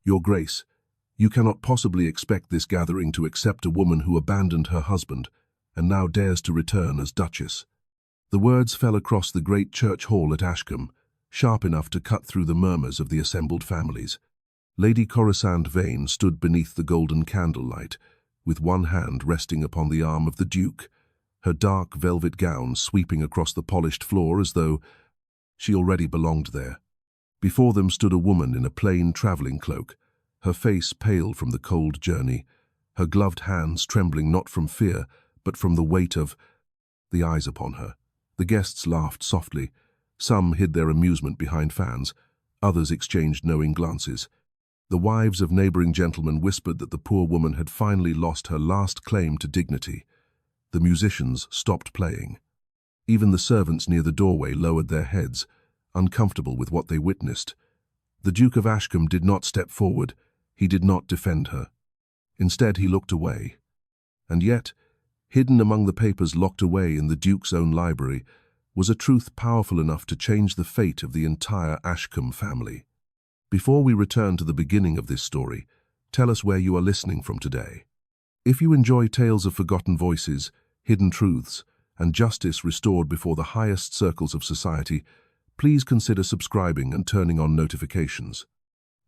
Your Grace, you cannot possibly expect this gathering to accept a woman who abandoned her husband and now dares to return as Duchess. The words fell across the great church hall at Ashcombe, sharp enough to cut through the murmurs of the assembled families. Lady Corisande Vane stood beneath the golden candlelight, with one hand resting upon the arm of the Duke, her dark velvet gown sweeping across the polished floor as though she already belonged there. Before them stood a woman in a plain travelling cloak, her face pale from the cold journey, her gloved hands trembling not from fear, but from the weight of the eyes upon her. The guests laughed softly. Some hid their amusement behind fans, others exchanged knowing glances. The wives of neighbouring gentlemen whispered that the poor woman had finally lost her last claim to dignity. The musicians stopped playing. Even the servants near the doorway lowered their heads, uncomfortable with what they witnessed. The Duke of Ashcombe did not step forward. He did not defend her. Instead, he looked away. And yet, hidden among the papers locked away in the Duke's own library, was a truth powerful enough to change the fate of the entire Ashcombe family. Before we return to the beginning of this story, tell us where you are listening from today. If you enjoy tales of forgotten voices, hidden truths, and justice restored before the highest circles of society, please consider subscribing and turning on notifications.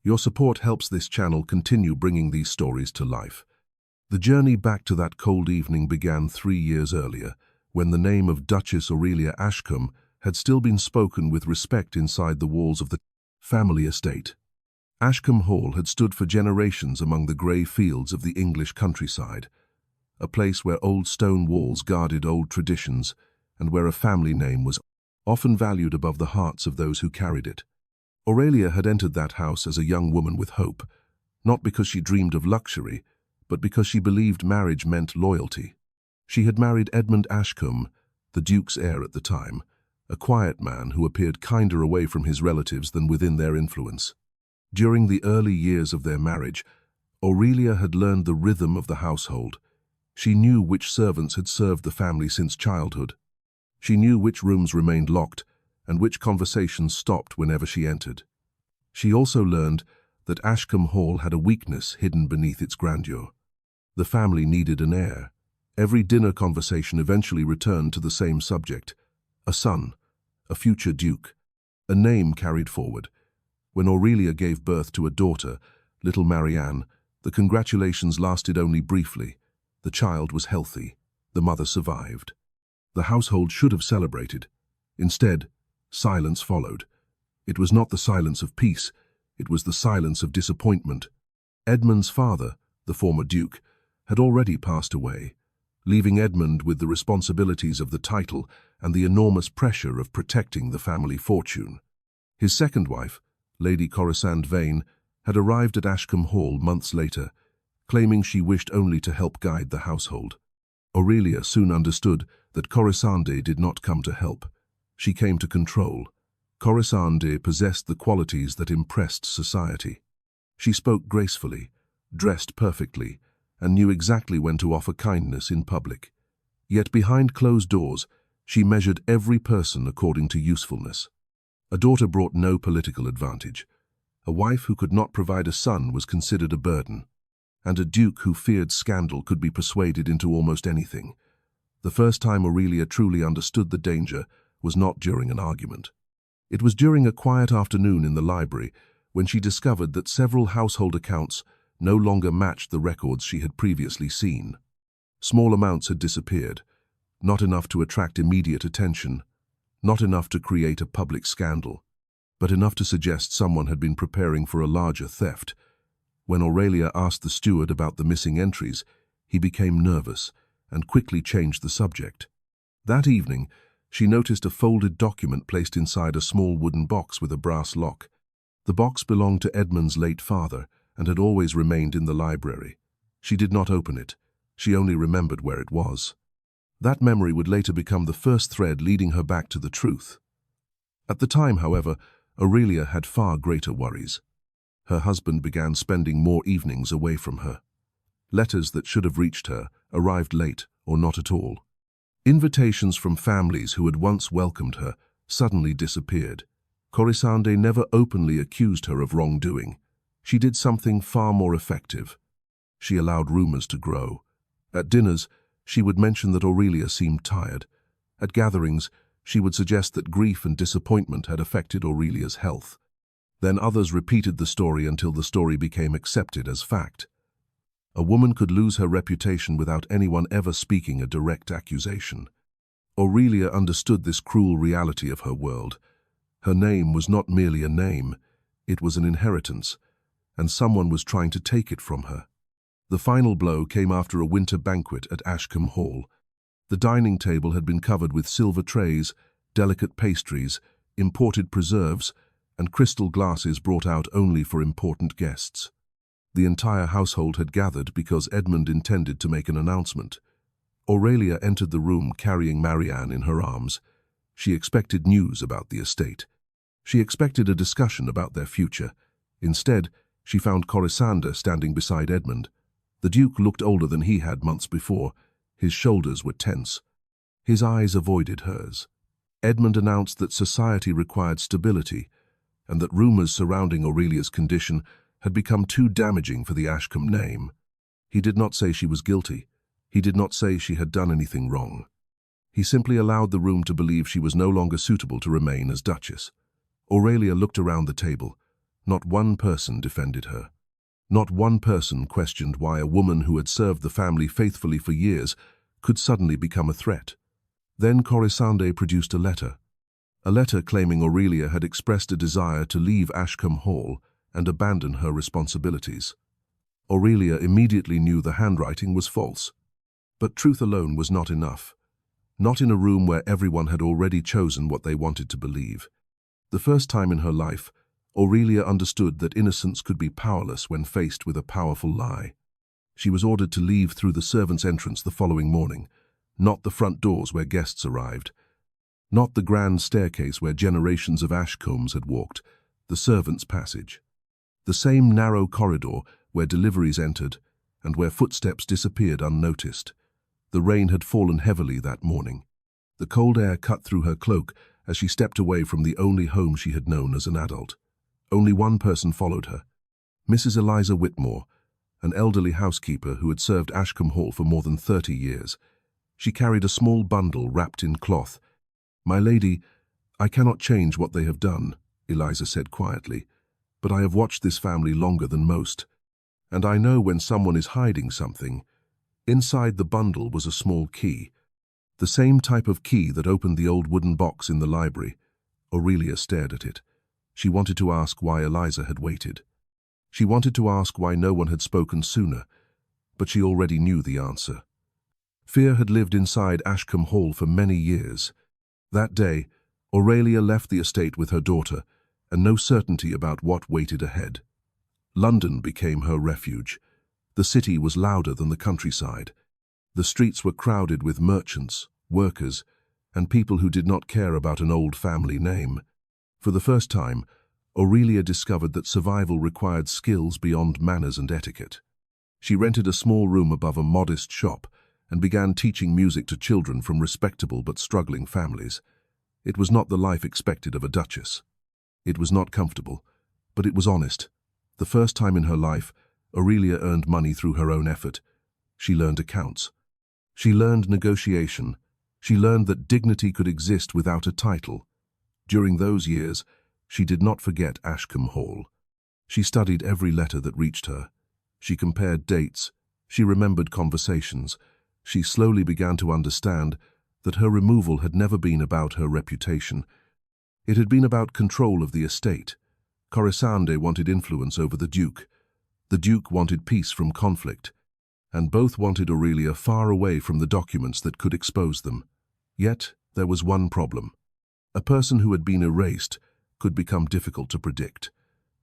Your support helps this channel continue bringing these stories to life. The journey back to that cold evening began 3 years earlier, when the name of Duchess Aurelia Ashcombe had still been spoken with respect inside the walls of the family estate. Ashcombe Hall had stood for generations among the grey fields of the English countryside, a place where old stone walls guarded old traditions and where a family name was often valued above the hearts of those who carried it. Aurelia had entered that house as a young woman with hope, not because she dreamed of luxury, but because she believed marriage meant loyalty. She had married Edmund Ashcombe, the Duke's heir at the time, a quiet man who appeared kinder away from his relatives than within their influence. During the early years of their marriage, Aurelia had learned the rhythm of the household. She knew which servants had served the family since childhood. She knew which rooms remained locked and which conversations stopped whenever she entered. She also learned that Ashcombe Hall had a weakness hidden beneath its grandeur. The family needed an heir. Every dinner conversation eventually returned to the same subject: a son, a future duke, a name carried forward. When Aurelia gave birth to a daughter, little Marianne, the congratulations lasted only briefly. The child was healthy. The mother survived. The household should have celebrated. Instead, silence followed. It was not the silence of peace, it was the silence of disappointment. Edmund's father, the former duke, had already passed away, leaving Edmund with the responsibilities of the title and the enormous pressure of protecting the family fortune. His second wife, Lady Corisande Vane, had arrived at Ashcombe Hall months later, claiming she wished only to help guide the household. Aurelia soon understood that Corisande did not come to help. She came to control. Corisande possessed the qualities that impressed society. She spoke gracefully, dressed perfectly, and knew exactly when to offer kindness in public. Yet behind closed doors, she measured every person according to usefulness. A daughter brought no political advantage. A wife who could not provide a son was considered a burden. And a duke who feared scandal could be persuaded into almost anything. The first time Aurelia truly understood the danger was not during an argument. It was during a quiet afternoon in the library when she discovered that several household accounts no longer matched the records she had previously seen. Small amounts had disappeared, not enough to attract immediate attention, not enough to create a public scandal, but enough to suggest someone had been preparing for a larger theft. When Aurelia asked the steward about the missing entries, he became nervous and quickly changed the subject. That evening, she noticed a folded document placed inside a small wooden box with a brass lock. The box belonged to Edmund's late father and had always remained in the library. She did not open it. She only remembered where it was. That memory would later become the first thread leading her back to the truth. At the time, however, Aurelia had far greater worries. Her husband began spending more evenings away from her. Letters that should have reached her arrived late or not at all. Invitations from families who had once welcomed her suddenly disappeared. Corisande never openly accused her of wrongdoing. She did something far more effective. She allowed rumors to grow. At dinners, she would mention that Aurelia seemed tired. At gatherings, she would suggest that grief and disappointment had affected Aurelia's health. Then others repeated the story until the story became accepted as fact. A woman could lose her reputation without anyone ever speaking a direct accusation. Aurelia understood this cruel reality of her world. Her name was not merely a name, it was an inheritance, and someone was trying to take it from her. The final blow came after a winter banquet at Ashcombe Hall. The dining table had been covered with silver trays, delicate pastries, imported preserves, and crystal glasses brought out only for important guests. The entire household had gathered because Edmund intended to make an announcement. Aurelia entered the room carrying Marianne in her arms. She expected news about the estate. She expected a discussion about their future. Instead, she found Corisande standing beside Edmund. The Duke looked older than he had months before. His shoulders were tense. His eyes avoided hers. Edmund announced that society required stability, and that rumors surrounding Aurelia's condition had become too damaging for the Ashcombe name. He did not say she was guilty. He did not say she had done anything wrong. He simply allowed the room to believe she was no longer suitable to remain as Duchess. Aurelia looked around the table. Not one person defended her. Not one person questioned why a woman who had served the family faithfully for years could suddenly become a threat. Then Corisande produced a letter claiming Aurelia had expressed a desire to leave Ashcombe Hall and abandon her responsibilities. Aurelia immediately knew the handwriting was false. But truth alone was not enough. Not in a room where everyone had already chosen what they wanted to believe. The first time in her life, Aurelia understood that innocence could be powerless when faced with a powerful lie. She was ordered to leave through the servants' entrance the following morning, not the front doors where guests arrived, not the grand staircase where generations of Ashcombes had walked, the servants' passage. The same narrow corridor where deliveries entered and where footsteps disappeared unnoticed. The rain had fallen heavily that morning. The cold air cut through her cloak as she stepped away from the only home she had known as an adult. Only one person followed her, Mrs. Eliza Whitmore, an elderly housekeeper who had served Ashcombe Hall for more than 30 years. She carried a small bundle wrapped in cloth. "My lady, I cannot change what they have done," Eliza said quietly, "but I have watched this family longer than most, and I know when someone is hiding something." Inside the bundle was a small key, the same type of key that opened the old wooden box in the library. Aurelia stared at it. She wanted to ask why Eliza had waited. She wanted to ask why no one had spoken sooner, but she already knew the answer. Fear had lived inside Ashcombe Hall for many years. That day, Aurelia left the estate with her daughter, and no certainty about what waited ahead. London became her refuge. The city was louder than the countryside. The streets were crowded with merchants, workers, and people who did not care about an old family name. For the first time, Aurelia discovered that survival required skills beyond manners and etiquette. She rented a small room above a modest shop and began teaching music to children from respectable but struggling families. It was not the life expected of a duchess. It was not comfortable, but it was honest. The first time in her life, Aurelia earned money through her own effort. She learned accounts. She learned negotiation. She learned that dignity could exist without a title. During those years, she did not forget Ashcombe Hall. She studied every letter that reached her. She compared dates. She remembered conversations. She slowly began to understand that her removal had never been about her reputation. It had been about control of the estate. Corisande wanted influence over the Duke. The Duke wanted peace from conflict, and both wanted Aurelia far away from the documents that could expose them. Yet, there was one problem. A person who had been erased could become difficult to predict.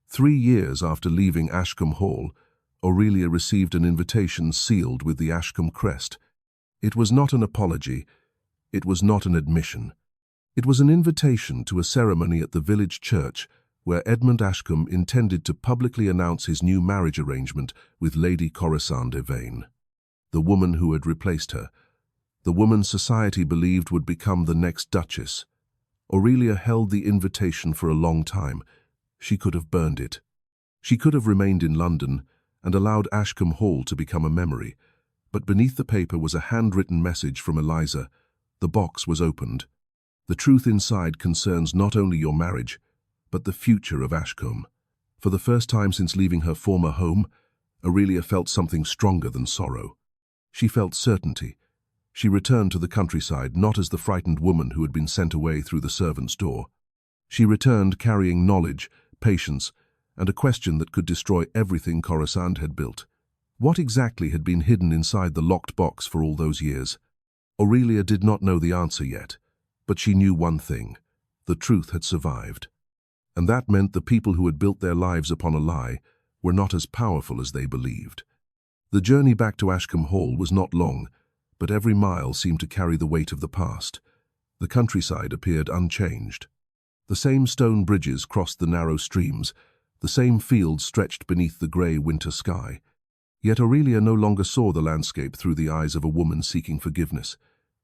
3 years after leaving Ashcombe Hall, Aurelia received an invitation sealed with the Ashcombe crest. It was not an apology. It was not an admission. It was an invitation to a ceremony at the village church where Edmund Ashcombe intended to publicly announce his new marriage arrangement with Lady Corisande Vane, the woman who had replaced her, the woman society believed would become the next Duchess. Aurelia held the invitation for a long time. She could have burned it. She could have remained in London and allowed Ashcombe Hall to become a memory, but beneath the paper was a handwritten message from Eliza. The box was opened. The truth inside concerns not only your marriage, but the future of Ashcombe. For the first time since leaving her former home, Aurelia felt something stronger than sorrow. She felt certainty. She returned to the countryside not as the frightened woman who had been sent away through the servant's door. She returned carrying knowledge, patience, and a question that could destroy everything Corisande had built. What exactly had been hidden inside the locked box for all those years? Aurelia did not know the answer yet, but she knew one thing: the truth had survived. And that meant the people who had built their lives upon a lie were not as powerful as they believed. The journey back to Ashcombe Hall was not long, but every mile seemed to carry the weight of the past. The countryside appeared unchanged. The same stone bridges crossed the narrow streams, the same fields stretched beneath the grey winter sky. Yet Aurelia no longer saw the landscape through the eyes of a woman seeking forgiveness.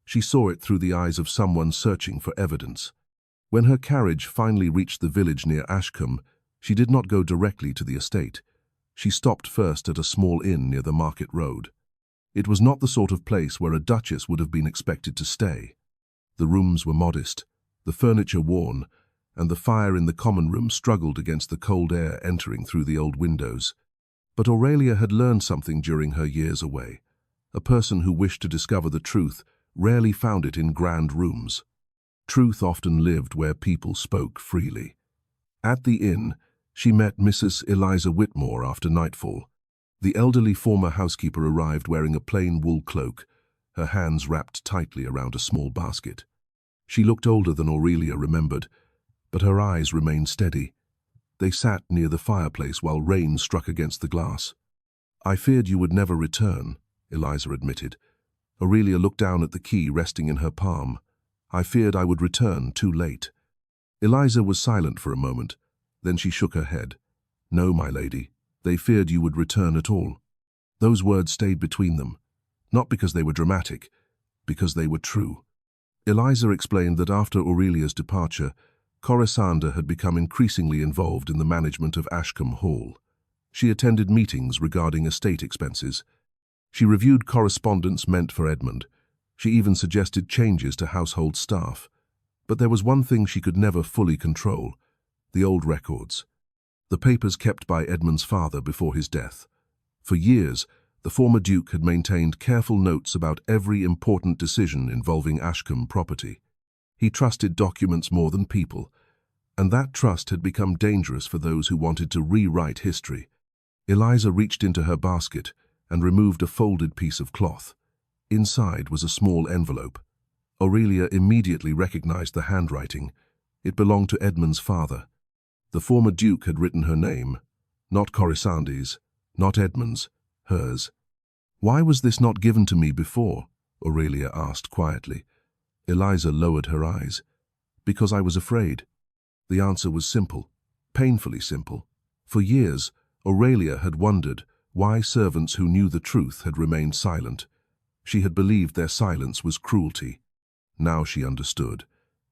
She saw it through the eyes of someone searching for evidence. When her carriage finally reached the village near Ashcombe, she did not go directly to the estate. She stopped first at a small inn near the market road. It was not the sort of place where a duchess would have been expected to stay. The rooms were modest, the furniture worn, and the fire in the common room struggled against the cold air entering through the old windows. But Aurelia had learned something during her years away. A person who wished to discover the truth rarely found it in grand rooms. Truth often lived where people spoke freely. At the inn, she met Mrs. Eliza Whitmore after nightfall. The elderly former housekeeper arrived wearing a plain wool cloak, her hands wrapped tightly around a small basket. She looked older than Aurelia remembered, but her eyes remained steady. They sat near the fireplace while rain struck against the glass. "I feared you would never return," Eliza admitted. Aurelia looked down at the key resting in her palm. "I feared I would return too late." Eliza was silent for a moment. Then she shook her head. "No, my lady, they feared you would return at all." Those words stayed between them, not because they were dramatic, because they were true. Eliza explained that after Aurelia's departure, Corisande had become increasingly involved in the management of Ashcombe Hall. She attended meetings regarding estate expenses. She reviewed correspondence meant for Edmund. She even suggested changes to household staff. But there was one thing she could never fully control: the old records. The papers kept by Edmund's father before his death. For years, the former Duke had maintained careful notes about every important decision involving Ashcombe property. He trusted documents more than people, and that trust had become dangerous for those who wanted to rewrite history. Eliza reached into her basket and removed a folded piece of cloth. Inside was a small envelope. Aurelia immediately recognized the handwriting. It belonged to Edmund's father. The former Duke had written her name, not Corisande's, not Edmund's, hers. "Why was this not given to me before?" Aurelia asked quietly. Eliza lowered her eyes. "Because I was afraid." The answer was simple, painfully simple. For years, Aurelia had wondered why servants who knew the truth had remained silent. She had believed their silence was cruelty. Now she understood.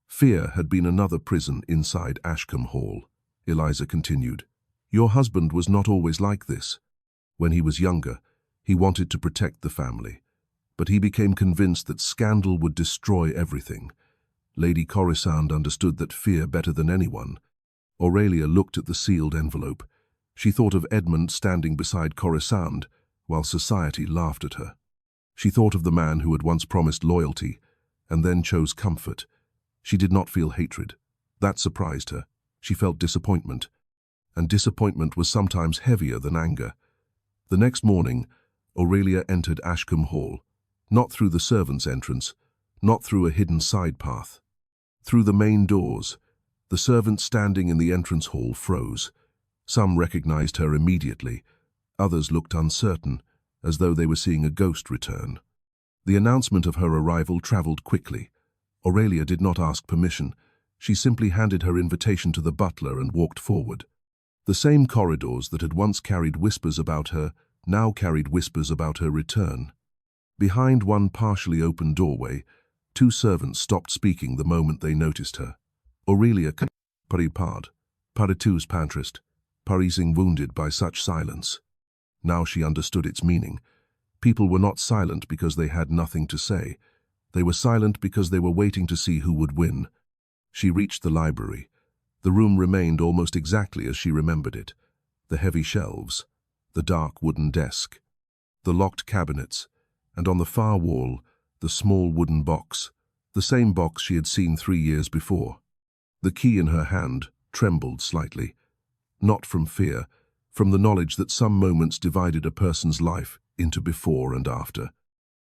Fear had been another prison inside Ashcombe Hall. Eliza continued, "Your husband was not always like this. When he was younger, he wanted to protect the family. But he became convinced that scandal would destroy everything. Lady Corisande understood that fear better than anyone." Aurelia looked at the sealed envelope. She thought of Edmund standing beside Corisande, while society laughed at her. She thought of the man who had once promised loyalty, and then chose comfort. She did not feel hatred. That surprised her. She felt disappointment. And disappointment was sometimes heavier than anger. The next morning, Aurelia entered Ashcombe Hall, not through the servants' entrance, not through a hidden side path. Through the main doors. The servants standing in the entrance hall froze. Some recognized her immediately. Others looked uncertain, as though they were seeing a ghost return. The announcement of her arrival traveled quickly. Aurelia did not ask permission. She simply handed her invitation to the butler and walked forward. The same corridors that had once carried whispers about her now carried whispers about her return. Behind one partially open doorway, two servants stopped speaking the moment they noticed her. "Aurelia, pari pard, paritus pantrist," Parising wounded by such silence. Now she understood its meaning. People were not silent because they had nothing to say. They were silent because they were waiting to see who would win. She reached the library. The room remained almost exactly as she remembered it. The heavy shelves, the dark wooden desk, the locked cabinets, and on the far wall, the small wooden box, the same box she had seen 3 years before. The key in her hand trembled slightly, not from fear, from the knowledge that some moments divided a person's life into before and after.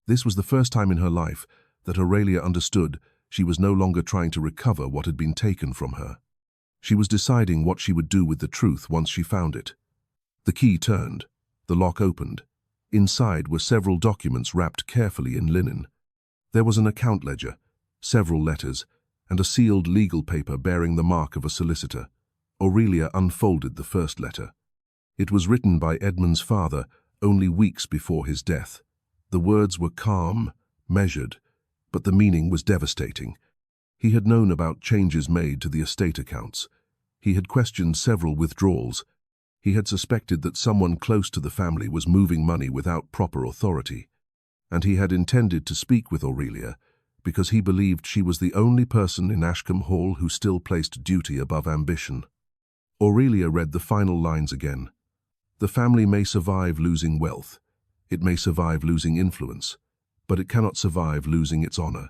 This was the first time in her life that Aurelia understood she was no longer trying to recover what had been taken from her. She was deciding what she would do with the truth once she found it. The key turned, the lock opened. Inside were several documents wrapped carefully in linen. There was an account ledger, several letters, and a sealed legal paper bearing the mark of a solicitor. Aurelia unfolded the first letter. It was written by Edmund's father only weeks before his death. The words were calm, measured, but the meaning was devastating. He had known about changes made to the estate accounts. He had questioned several withdrawals. He had suspected that someone close to the family was moving money without proper authority. And he had intended to speak with Aurelia because he believed she was the only person in Ashcombe Hall who still placed duty above ambition. Aurelia read the final lines again. The family may survive losing wealth. It may survive losing influence, but it cannot survive losing its honor.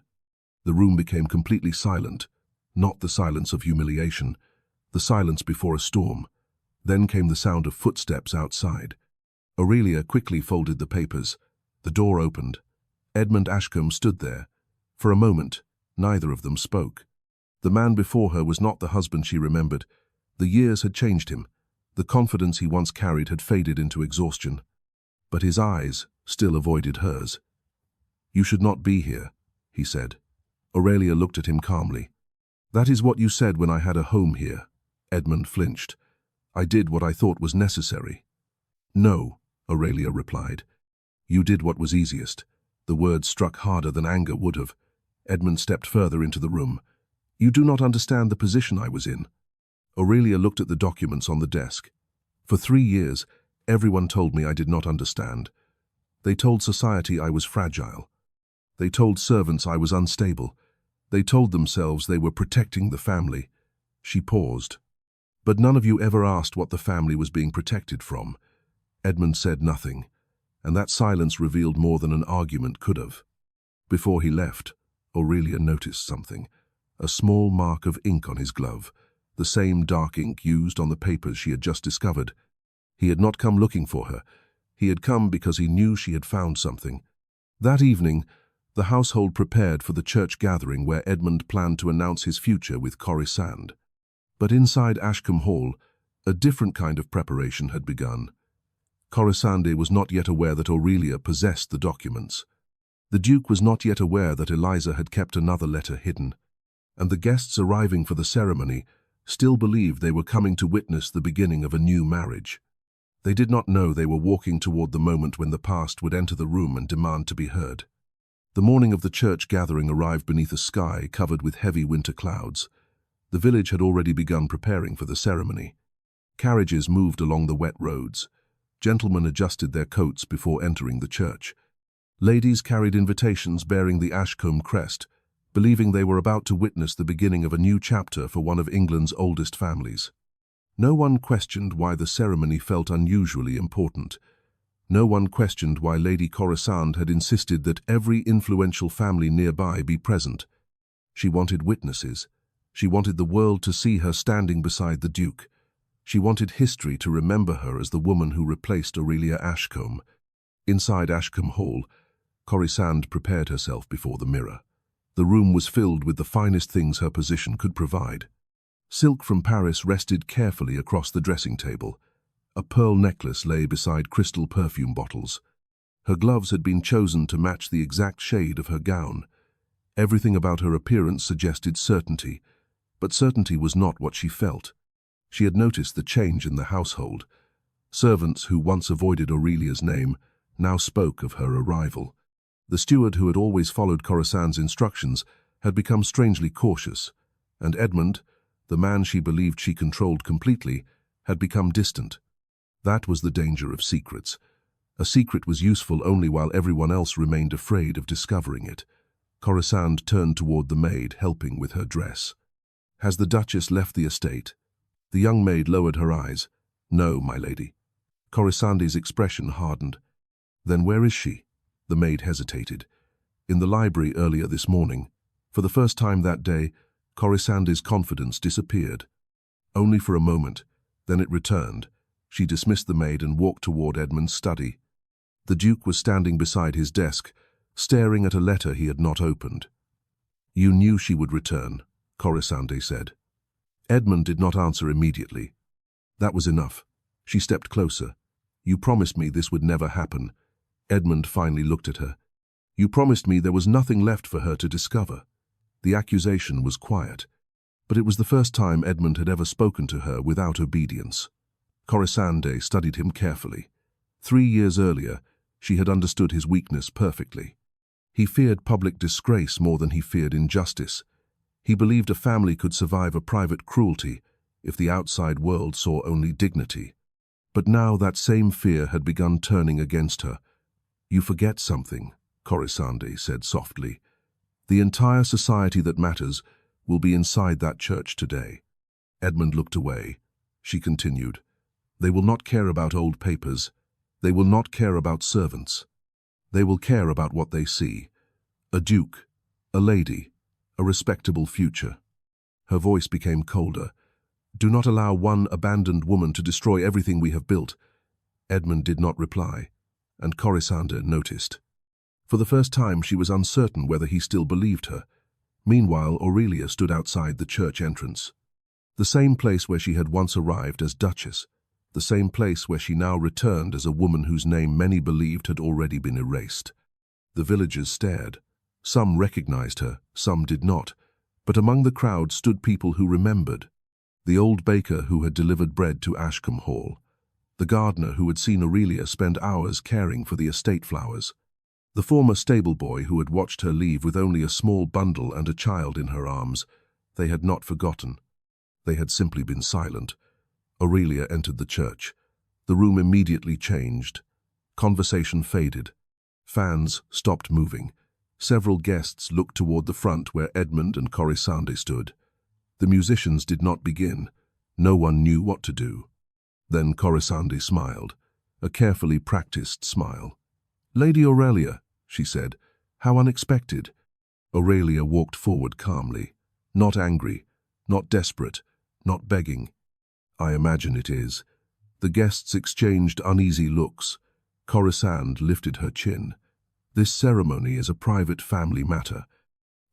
The room became completely silent, not the silence of humiliation, the silence before a storm. Then came the sound of footsteps outside. Aurelia quickly folded the papers. The door opened. Edmund Ashcombe stood there. For a moment, neither of them spoke. The man before her was not the husband she remembered. The years had changed him. The confidence he once carried had faded into exhaustion. But his eyes still avoided hers. "You should not be here," he said. Aurelia looked at him calmly. "That is what you said when I had a home here." Edmund flinched. "I did what I thought was necessary." "No," Aurelia replied. "You did what was easiest." The words struck harder than anger would have. Edmund stepped further into the room. "You do not understand the position I was in." Aurelia looked at the documents on the desk. "For 3 years, everyone told me I did not understand. They told society I was fragile. They told servants I was unstable. They told themselves they were protecting the family." She paused. "But none of you ever asked what the family was being protected from." Edmund said nothing, and that silence revealed more than an argument could have. Before he left, Aurelia noticed something, a small mark of ink on his glove, the same dark ink used on the papers she had just discovered. He had not come looking for her. He had come because he knew she had found something. That evening, the household prepared for the church gathering where Edmund planned to announce his future with Corisande. But inside Ashcombe Hall, a different kind of preparation had begun. Corisande was not yet aware that Aurelia possessed the documents. The Duke was not yet aware that Eliza had kept another letter hidden. And the guests arriving for the ceremony still believed they were coming to witness the beginning of a new marriage. They did not know they were walking toward the moment when the past would enter the room and demand to be heard. The morning of the church gathering arrived beneath a sky covered with heavy winter clouds. The village had already begun preparing for the ceremony. Carriages moved along the wet roads. Gentlemen adjusted their coats before entering the church. Ladies carried invitations bearing the Ashcombe crest, believing they were about to witness the beginning of a new chapter for one of England's oldest families. No one questioned why the ceremony felt unusually important. No one questioned why Lady Corisande had insisted that every influential family nearby be present. She wanted witnesses. She wanted the world to see her standing beside the Duke. She wanted history to remember her as the woman who replaced Aurelia Ashcombe. Inside Ashcombe Hall, Corisande prepared herself before the mirror. The room was filled with the finest things her position could provide. Silk from Paris rested carefully across the dressing table. A pearl necklace lay beside crystal perfume bottles. Her gloves had been chosen to match the exact shade of her gown. Everything about her appearance suggested certainty, but certainty was not what she felt. She had noticed the change in the household. Servants who once avoided Aurelia's name now spoke of her arrival. The steward who had always followed Corisande's instructions had become strangely cautious, and Edmund, the man she believed she controlled completely, had become distant. That was the danger of secrets. A secret was useful only while everyone else remained afraid of discovering it. Corisande turned toward the maid, helping with her dress. "Has the Duchess left the estate?" The young maid lowered her eyes. "No, my lady." Corisande's expression hardened. "Then where is she?" The maid hesitated. "In the library earlier this morning." For the first time that day, Corisande's confidence disappeared. Only for a moment, then it returned. She dismissed the maid and walked toward Edmund's study. The Duke was standing beside his desk, staring at a letter he had not opened. "You knew she would return," Corisande said. Edmund did not answer immediately. That was enough. She stepped closer. "You promised me this would never happen." Edmund finally looked at her. "You promised me there was nothing left for her to discover." The accusation was quiet, but it was the first time Edmund had ever spoken to her without obedience. Corisande studied him carefully. 3 years earlier, she had understood his weakness perfectly. He feared public disgrace more than he feared injustice. He believed a family could survive a private cruelty if the outside world saw only dignity. But now that same fear had begun turning against her. "You forget something," Corisande said softly. "The entire society that matters will be inside that church today." Edmund looked away. She continued, "They will not care about old papers. They will not care about servants. They will care about what they see. A duke, a lady, a respectable future." Her voice became colder. "Do not allow one abandoned woman to destroy everything we have built." Edmund did not reply, and Corisande noticed. For the first time she was uncertain whether he still believed her. Meanwhile, Aurelia stood outside the church entrance. The same place where she had once arrived as Duchess. The same place where she now returned as a woman whose name many believed had already been erased. The villagers stared. Some recognized her, some did not. But among the crowd stood people who remembered. The old baker who had delivered bread to Ashcombe Hall. The gardener who had seen Aurelia spend hours caring for the estate flowers. The former stable boy who had watched her leave with only a small bundle and a child in her arms. They had not forgotten. They had simply been silent. Aurelia entered the church. The room immediately changed. Conversation faded. Fans stopped moving. Several guests looked toward the front where Edmund and Corisande stood. The musicians did not begin. No one knew what to do. Then Corisande smiled, a carefully practiced smile. "Lady Aurelia," she said, "how unexpected." Aurelia walked forward calmly, not angry, not desperate, not begging. "I imagine it is." The guests exchanged uneasy looks. Corisande lifted her chin. "This ceremony is a private family matter."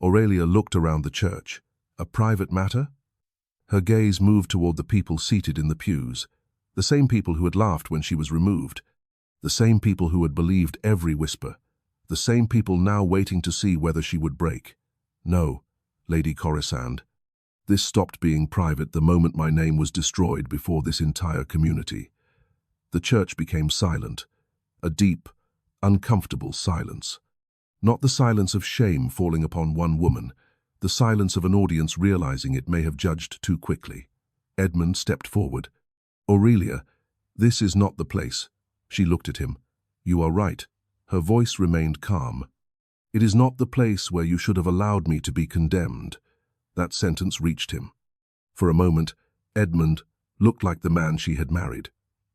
Aurelia looked around the church. "A private matter?" Her gaze moved toward the people seated in the pews, the same people who had laughed when she was removed, the same people who had believed every whisper, the same people now waiting to see whether she would break. "No, Lady Corisande. This stopped being private the moment my name was destroyed before this entire community." The church became silent, a deep, uncomfortable silence. Not the silence of shame falling upon one woman, the silence of an audience realizing it may have judged too quickly. Edmund stepped forward. "Aurelia, this is not the place." She looked at him. "You are right." Her voice remained calm. "It is not the place where you should have allowed me to be condemned." That sentence reached him. For a moment, Edmund looked like the man she had married.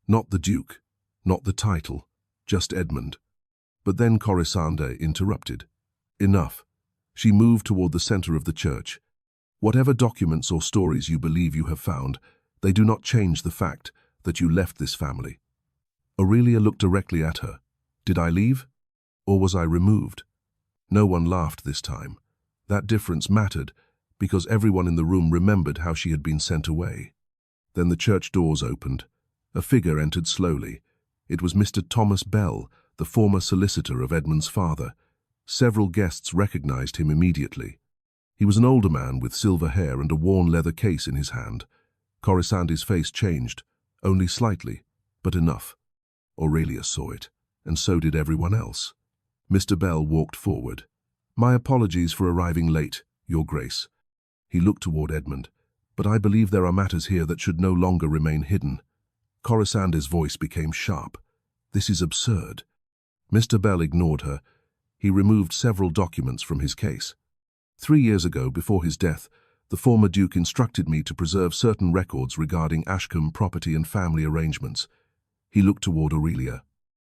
Not the Duke, not the title, just Edmund. But then Corisande interrupted. "Enough." She moved toward the center of the church. "Whatever documents or stories you believe you have found, they do not change the fact that you left this family." Aurelia looked directly at her. "Did I leave? Or was I removed?" No one laughed this time. That difference mattered, because everyone in the room remembered how she had been sent away. Then the church doors opened. A figure entered slowly. It was Mr. Thomas Bell, the former solicitor of Edmund's father. Several guests recognized him immediately. He was an older man with silver hair and a worn leather case in his hand. Corisande's face changed, only slightly, but enough. Aurelia saw it, and so did everyone else. Mr. Bell walked forward. "My apologies for arriving late, Your Grace." He looked toward Edmund. But I believe there are matters here that should no longer remain hidden. Corisande's voice became sharp. This is absurd. Mr. Bell ignored her. He removed several documents from his case. 3 years ago, before his death, the former Duke instructed me to preserve certain records regarding Ashcombe property and family arrangements. He looked toward Aurelia.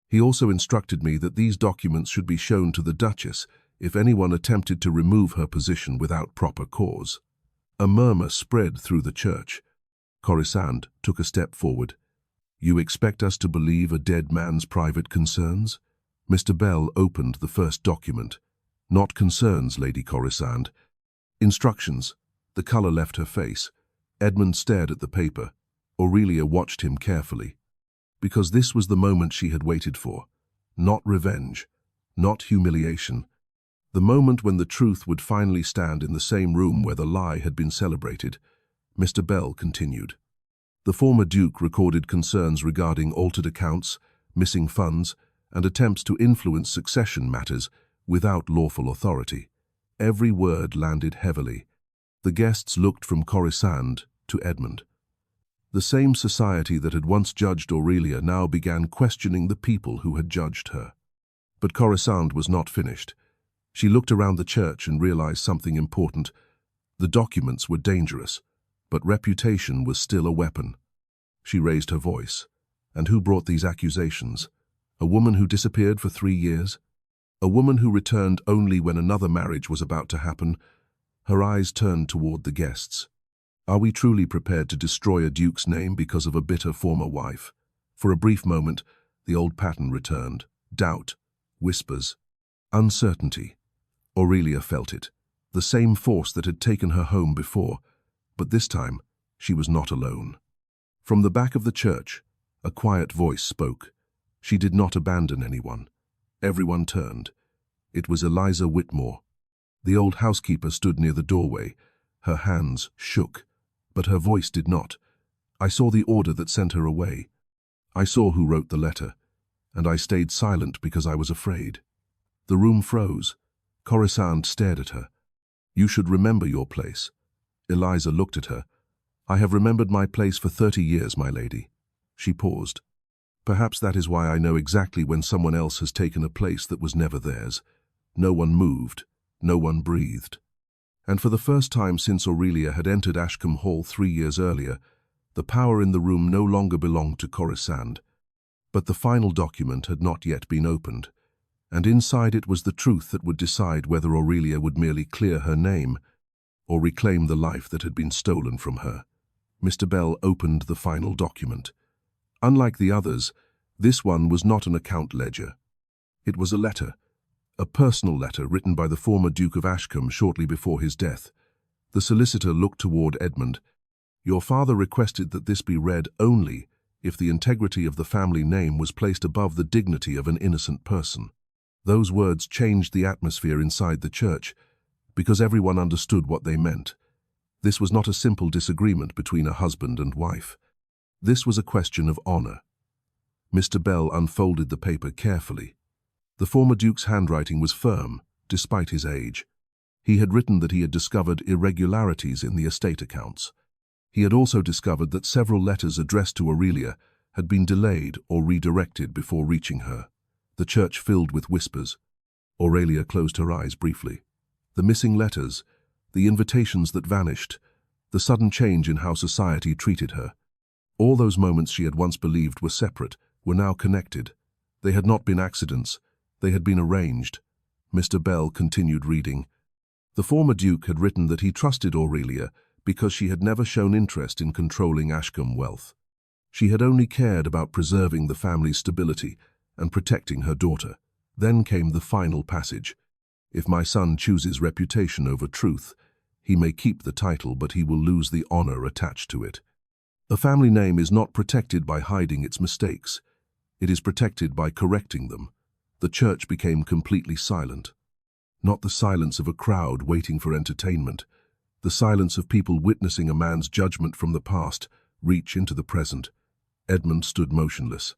He also instructed me that these documents should be shown to the Duchess if anyone attempted to remove her position without proper cause. A murmur spread through the church. Corisande took a step forward. "You expect us to believe a dead man's private concerns?" Mr. Bell opened the first document. "Not concerns, Lady Corisande. Instructions." The colour left her face. Edmund stared at the paper. Aurelia watched him carefully. Because this was the moment she had waited for. Not revenge. Not humiliation. The moment when the truth would finally stand in the same room where the lie had been celebrated. Mr. Bell continued. The former Duke recorded concerns regarding altered accounts, missing funds, and attempts to influence succession matters without lawful authority. Every word landed heavily. The guests looked from Corisande to Edmund. The same society that had once judged Aurelia now began questioning the people who had judged her. But Corisande was not finished. She looked around the church and realized something important. The documents were dangerous, but reputation was still a weapon. She raised her voice. And who brought these accusations? A woman who disappeared for 3 years? A woman who returned only when another marriage was about to happen? Her eyes turned toward the guests. Are we truly prepared to destroy a duke's name because of a bitter former wife? For a brief moment, the old pattern returned. Doubt, whispers, uncertainty. Aurelia felt it, the same force that had taken her home before, but this time she was not alone. From the back of the church, a quiet voice spoke. She did not abandon anyone. Everyone turned. It was Eliza Whitmore. The old housekeeper stood near the doorway. Her hands shook, but her voice did not. I saw the order that sent her away. I saw who wrote the letter, and I stayed silent because I was afraid. The room froze. Corisande stared at her. You should remember your place. Eliza looked at her. I have remembered my place for 30 years, my lady. She paused. Perhaps that is why I know exactly when someone else has taken a place that was never theirs. No one moved. No one breathed. And for the first time since Aurelia had entered Ashcombe Hall 3 years earlier, the power in the room no longer belonged to Corisande. But the final document had not yet been opened, and inside it was the truth that would decide whether Aurelia would merely clear her name or reclaim the life that had been stolen from her. Mr. Bell opened the final document. Unlike the others, this one was not an account ledger. It was a letter. A personal letter written by the former Duke of Ashcombe shortly before his death. The solicitor looked toward Edmund. Your father requested that this be read only if the integrity of the family name was placed above the dignity of an innocent person. Those words changed the atmosphere inside the church, because everyone understood what they meant. This was not a simple disagreement between a husband and wife. This was a question of honor. Mr. Bell unfolded the paper carefully. The former Duke's handwriting was firm, despite his age. He had written that he had discovered irregularities in the estate accounts. He had also discovered that several letters addressed to Aurelia had been delayed or redirected before reaching her. The church filled with whispers. Aurelia closed her eyes briefly. The missing letters, the invitations that vanished, the sudden change in how society treated her. All those moments she had once believed were separate were now connected. They had not been accidents. They had been arranged. Mr. Bell continued reading. The former Duke had written that he trusted Aurelia because she had never shown interest in controlling Ashcombe wealth. She had only cared about preserving the family's stability and protecting her daughter. Then came the final passage. If my son chooses reputation over truth, he may keep the title, but he will lose the honor attached to it. A family name is not protected by hiding its mistakes. It is protected by correcting them. The church became completely silent. Not the silence of a crowd waiting for entertainment. The silence of people witnessing a man's judgment from the past reach into the present. Edmund stood motionless.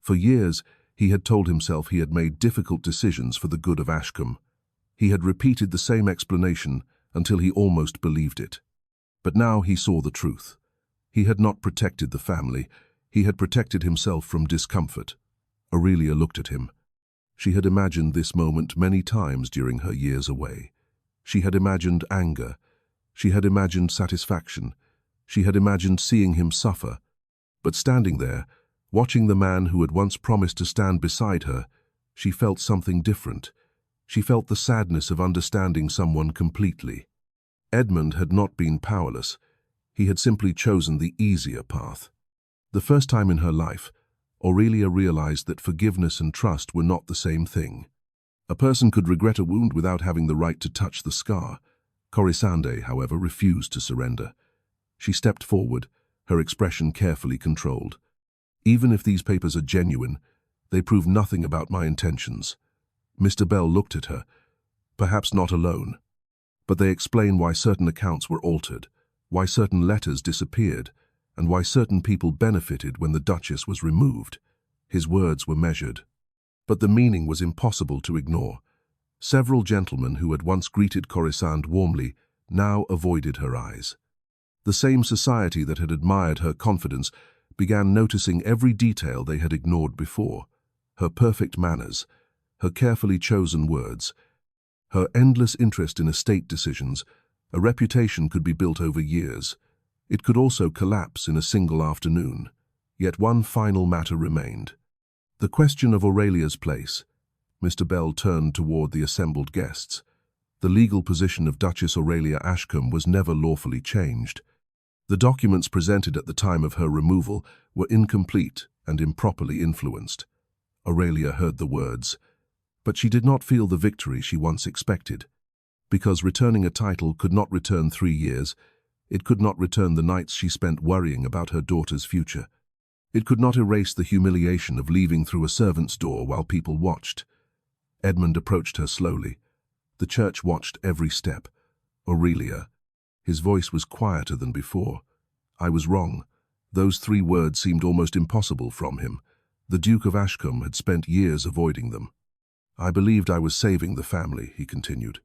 For years, he had told himself he had made difficult decisions for the good of Ashcombe. He had repeated the same explanation until he almost believed it. But now he saw the truth. He had not protected the family, he had protected himself from discomfort. Aurelia looked at him. She had imagined this moment many times during her years away. She had imagined anger. She had imagined satisfaction. She had imagined seeing him suffer. But standing there, watching the man who had once promised to stand beside her, she felt something different. She felt the sadness of understanding someone completely. Edmund had not been powerless. He had simply chosen the easier path. The first time in her life, Aurelia realized that forgiveness and trust were not the same thing. A person could regret a wound without having the right to touch the scar. Corisande, however, refused to surrender. She stepped forward, her expression carefully controlled. Even if these papers are genuine, they prove nothing about my intentions. Mr. Bell looked at her, perhaps not alone. But they explain why certain accounts were altered, why certain letters disappeared, and why certain people benefited when the Duchess was removed. His words were measured. But the meaning was impossible to ignore. Several gentlemen who had once greeted Corisande warmly now avoided her eyes. The same society that had admired her confidence began noticing every detail they had ignored before. Her perfect manners, her carefully chosen words, her endless interest in estate decisions. A reputation could be built over years. It could also collapse in a single afternoon. Yet one final matter remained. The question of Aurelia's place. Mr. Bell turned toward the assembled guests. The legal position of Duchess Aurelia Ashcombe was never lawfully changed. The documents presented at the time of her removal were incomplete and improperly influenced. Aurelia heard the words, but she did not feel the victory she once expected. Because returning a title could not return 3 years, it could not return the nights she spent worrying about her daughter's future. It could not erase the humiliation of leaving through a servant's door while people watched. Edmund approached her slowly. The church watched every step. Aurelia. His voice was quieter than before. I was wrong. Those 3 words seemed almost impossible from him. The Duke of Ashcombe had spent years avoiding them. I believed I was saving the family, he continued.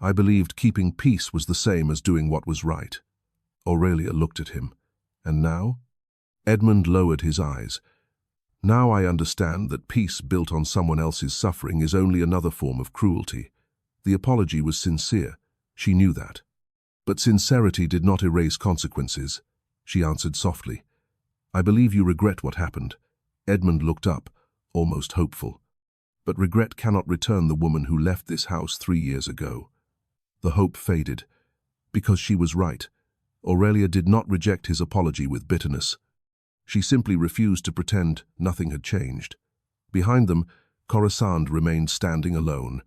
I believed keeping peace was the same as doing what was right. Aurelia looked at him. And now? Edmund lowered his eyes. Now I understand that peace built on someone else's suffering is only another form of cruelty. The apology was sincere. She knew that. But sincerity did not erase consequences. She answered softly. I believe you regret what happened. Edmund looked up, almost hopeful. But regret cannot return the woman who left this house 3 years ago. The hope faded. Because she was right. Aurelia did not reject his apology with bitterness. She simply refused to pretend nothing had changed. Behind them, Corisande remained standing alone.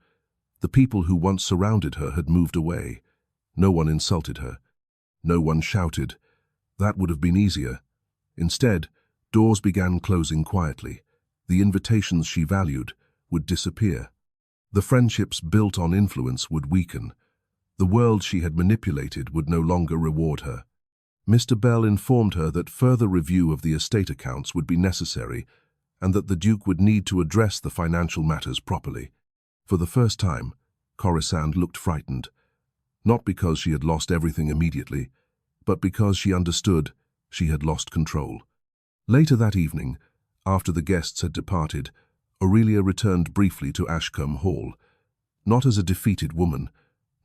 The people who once surrounded her had moved away. No one insulted her. No one shouted. That would have been easier. Instead, doors began closing quietly. The invitations she valued would disappear. The friendships built on influence would weaken. The world she had manipulated would no longer reward her. Mr. Bell informed her that further review of the estate accounts would be necessary and that the Duke would need to address the financial matters properly. For the first time, Corisande looked frightened. Not because she had lost everything immediately, but because she understood she had lost control. Later that evening, after the guests had departed, Aurelia returned briefly to Ashcombe Hall, not as a defeated woman,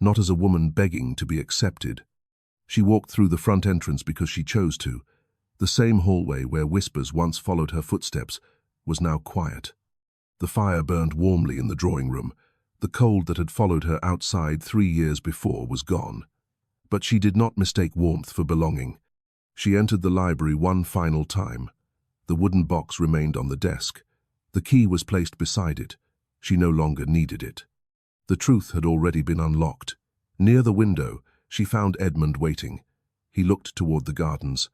not as a woman begging to be accepted. She walked through the front entrance because she chose to. The same hallway where whispers once followed her footsteps was now quiet. The fire burned warmly in the drawing room. The cold that had followed her outside 3 years before was gone. But she did not mistake warmth for belonging. She entered the library one final time. The wooden box remained on the desk. The key was placed beside it. She no longer needed it. The truth had already been unlocked. Near the window, she found Edmund waiting. He looked toward the gardens.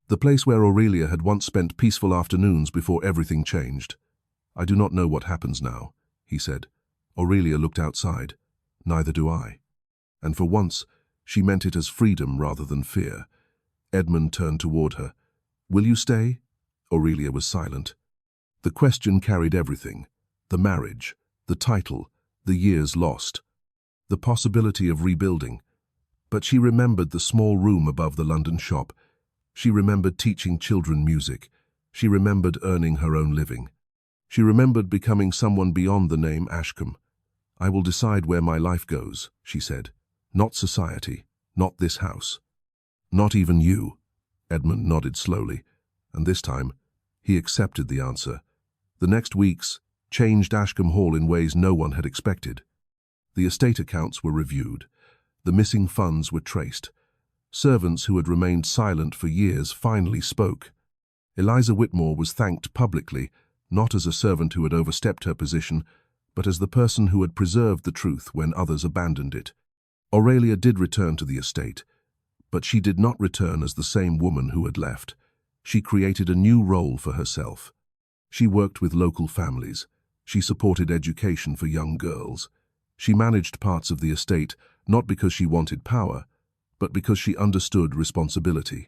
The place where Aurelia had once spent peaceful afternoons before everything changed. I do not know what happens now, he said. Aurelia looked outside. Neither do I. And for once, she meant it as freedom rather than fear. Edmund turned toward her. Will you stay? Aurelia was silent. The question carried everything. The marriage, the title, the years lost. The possibility of rebuilding. But she remembered the small room above the London shop. She remembered teaching children music. She remembered earning her own living. She remembered becoming someone beyond the name Ashcombe. "I will decide where my life goes," she said. "Not society, not this house. Not even you." Edmund nodded slowly, and this time he accepted the answer. The next weeks changed Ashcombe Hall in ways no one had expected. The estate accounts were reviewed. The missing funds were traced. Servants who had remained silent for years finally spoke. Eliza Whitmore was thanked publicly, not as a servant who had overstepped her position, but as the person who had preserved the truth when others abandoned it. Aurelia did return to the estate, but she did not return as the same woman who had left. She created a new role for herself. She worked with local families. She supported education for young girls. She managed parts of the estate not because she wanted power, but because she understood responsibility.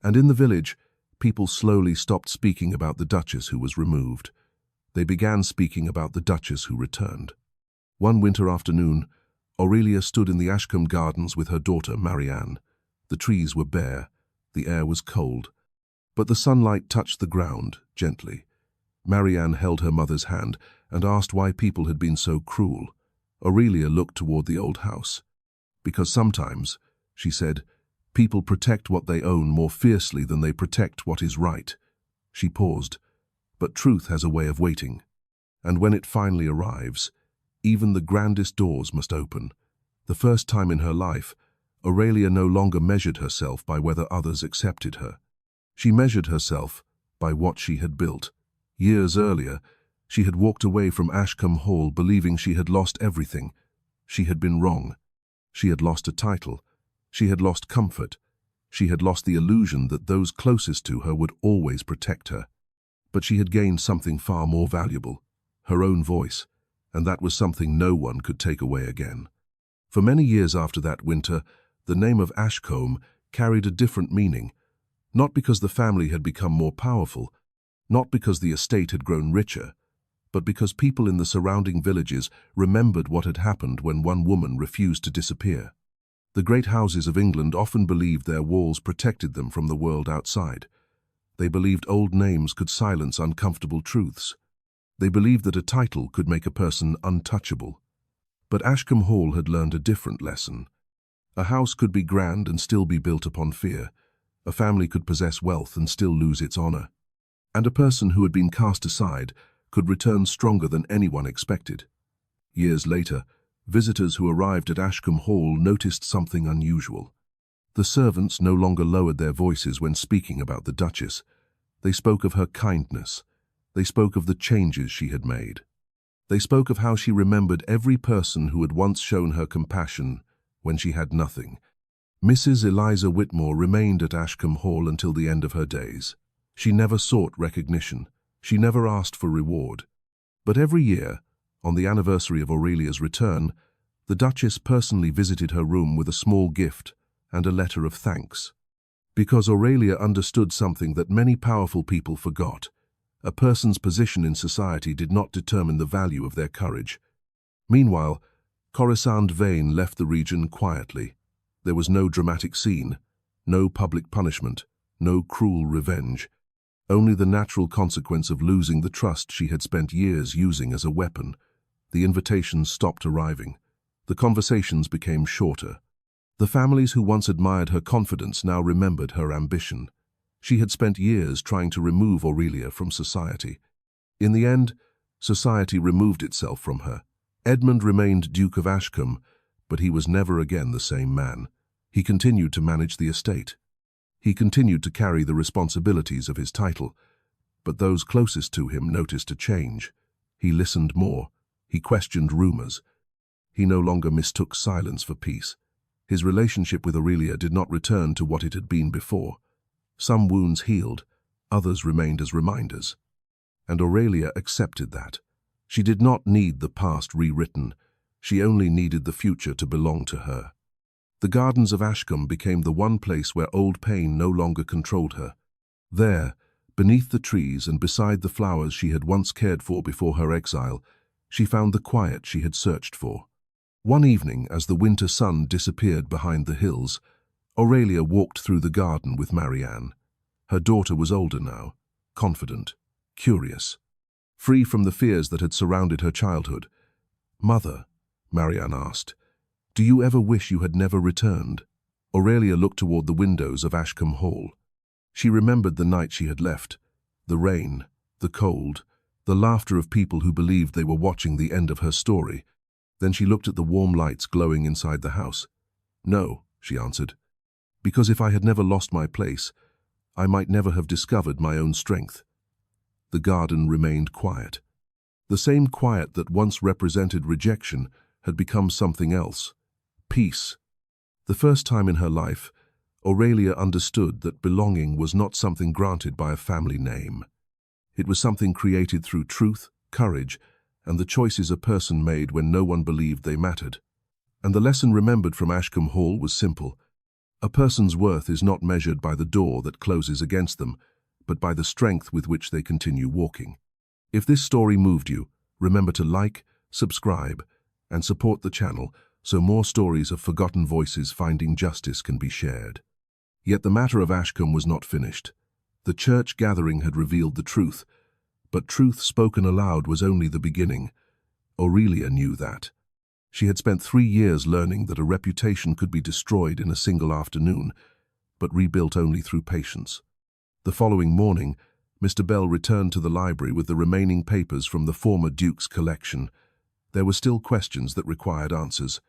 And in the village, people slowly stopped speaking about the Duchess who was removed. They began speaking about the Duchess who returned. One winter afternoon, Aurelia stood in the Ashcombe gardens with her daughter Marianne. The trees were bare, the air was cold, but the sunlight touched the ground gently. Marianne held her mother's hand and asked why people had been so cruel. Aurelia looked toward the old house. "Because sometimes," she said, "people protect what they own more fiercely than they protect what is right." She paused. "But truth has a way of waiting. And when it finally arrives, even the grandest doors must open." The first time in her life, Aurelia no longer measured herself by whether others accepted her. She measured herself by what she had built. Years earlier, she had walked away from Ashcombe Hall believing she had lost everything. She had been wrong. She had lost a title. She had lost comfort. She had lost the illusion that those closest to her would always protect her. But she had gained something far more valuable, her own voice, and that was something no one could take away again. For many years after that winter, the name of Ashcombe carried a different meaning, not because the family had become more powerful, not because the estate had grown richer, but because people in the surrounding villages remembered what had happened when one woman refused to disappear. The great houses of England often believed their walls protected them from the world outside. They believed old names could silence uncomfortable truths. They believed that a title could make a person untouchable. But Ashcombe Hall had learned a different lesson. A house could be grand and still be built upon fear. A family could possess wealth and still lose its honor. And a person who had been cast aside could return stronger than anyone expected. Years later, visitors who arrived at Ashcombe Hall noticed something unusual. The servants no longer lowered their voices when speaking about the Duchess. They spoke of her kindness. They spoke of the changes she had made. They spoke of how she remembered every person who had once shown her compassion when she had nothing. Mrs. Eliza Whitmore remained at Ashcombe Hall until the end of her days. She never sought recognition. She never asked for reward. But every year, on the anniversary of Aurelia's return, the Duchess personally visited her room with a small gift and a letter of thanks. Because Aurelia understood something that many powerful people forgot. A person's position in society did not determine the value of their courage. Meanwhile, Corisande Vane left the region quietly. There was no dramatic scene, no public punishment, no cruel revenge. Only the natural consequence of losing the trust she had spent years using as a weapon. The invitations stopped arriving. The conversations became shorter. The families who once admired her confidence now remembered her ambition. She had spent years trying to remove Aurelia from society. In the end, society removed itself from her. Edmund remained Duke of Ashcombe, but he was never again the same man. He continued to manage the estate. He continued to carry the responsibilities of his title, but those closest to him noticed a change. He listened more. He questioned rumors. He no longer mistook silence for peace. His relationship with Aurelia did not return to what it had been before. Some wounds healed, others remained as reminders. And Aurelia accepted that. She did not need the past rewritten. She only needed the future to belong to her. The gardens of Ashcombe became the one place where old pain no longer controlled her. There, beneath the trees and beside the flowers she had once cared for before her exile, she found the quiet she had searched for. One evening, as the winter sun disappeared behind the hills, Aurelia walked through the garden with Marianne. Her daughter was older now, confident, curious, free from the fears that had surrounded her childhood. "Mother," Marianne asked, "do you ever wish you had never returned?" Aurelia looked toward the windows of Ashcombe Hall. She remembered the night she had left, the rain, the cold, the laughter of people who believed they were watching the end of her story. Then she looked at the warm lights glowing inside the house. "No," she answered, "because if I had never lost my place, I might never have discovered my own strength." The garden remained quiet. The same quiet that once represented rejection had become something else, peace. The first time in her life, Aurelia understood that belonging was not something granted by a family name. It was something created through truth, courage, and the choices a person made when no one believed they mattered. And the lesson remembered from Ashcombe Hall was simple. A person's worth is not measured by the door that closes against them, but by the strength with which they continue walking. If this story moved you, remember to like, subscribe, and support the channel so more stories of forgotten voices finding justice can be shared. Yet the matter of Ashcombe was not finished. The church gathering had revealed the truth, but truth spoken aloud was only the beginning. Aurelia knew that. She had spent 3 years learning that a reputation could be destroyed in a single afternoon, but rebuilt only through patience. The following morning, Mr. Bell returned to the library with the remaining papers from the former Duke's collection. There were still questions that required answers.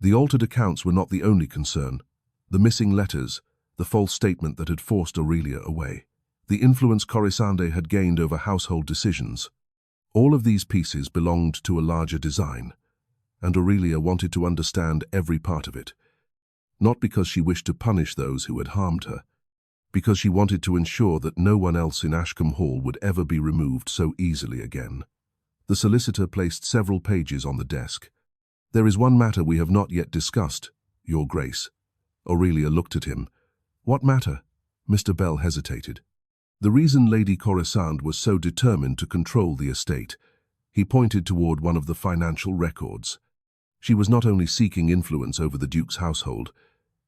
The altered accounts were not the only concern. The missing letters, the false statement that had forced Aurelia away, the influence Corisande had gained over household decisions. All of these pieces belonged to a larger design, and Aurelia wanted to understand every part of it. Not because she wished to punish those who had harmed her, because she wanted to ensure that no one else in Ashcombe Hall would ever be removed so easily again. The solicitor placed several pages on the desk. "There is one matter we have not yet discussed, Your Grace." Aurelia looked at him. "What matter?" Mr. Bell hesitated. "The reason Lady Corisande was so determined to control the estate." He pointed toward one of the financial records. "She was not only seeking influence over the Duke's household,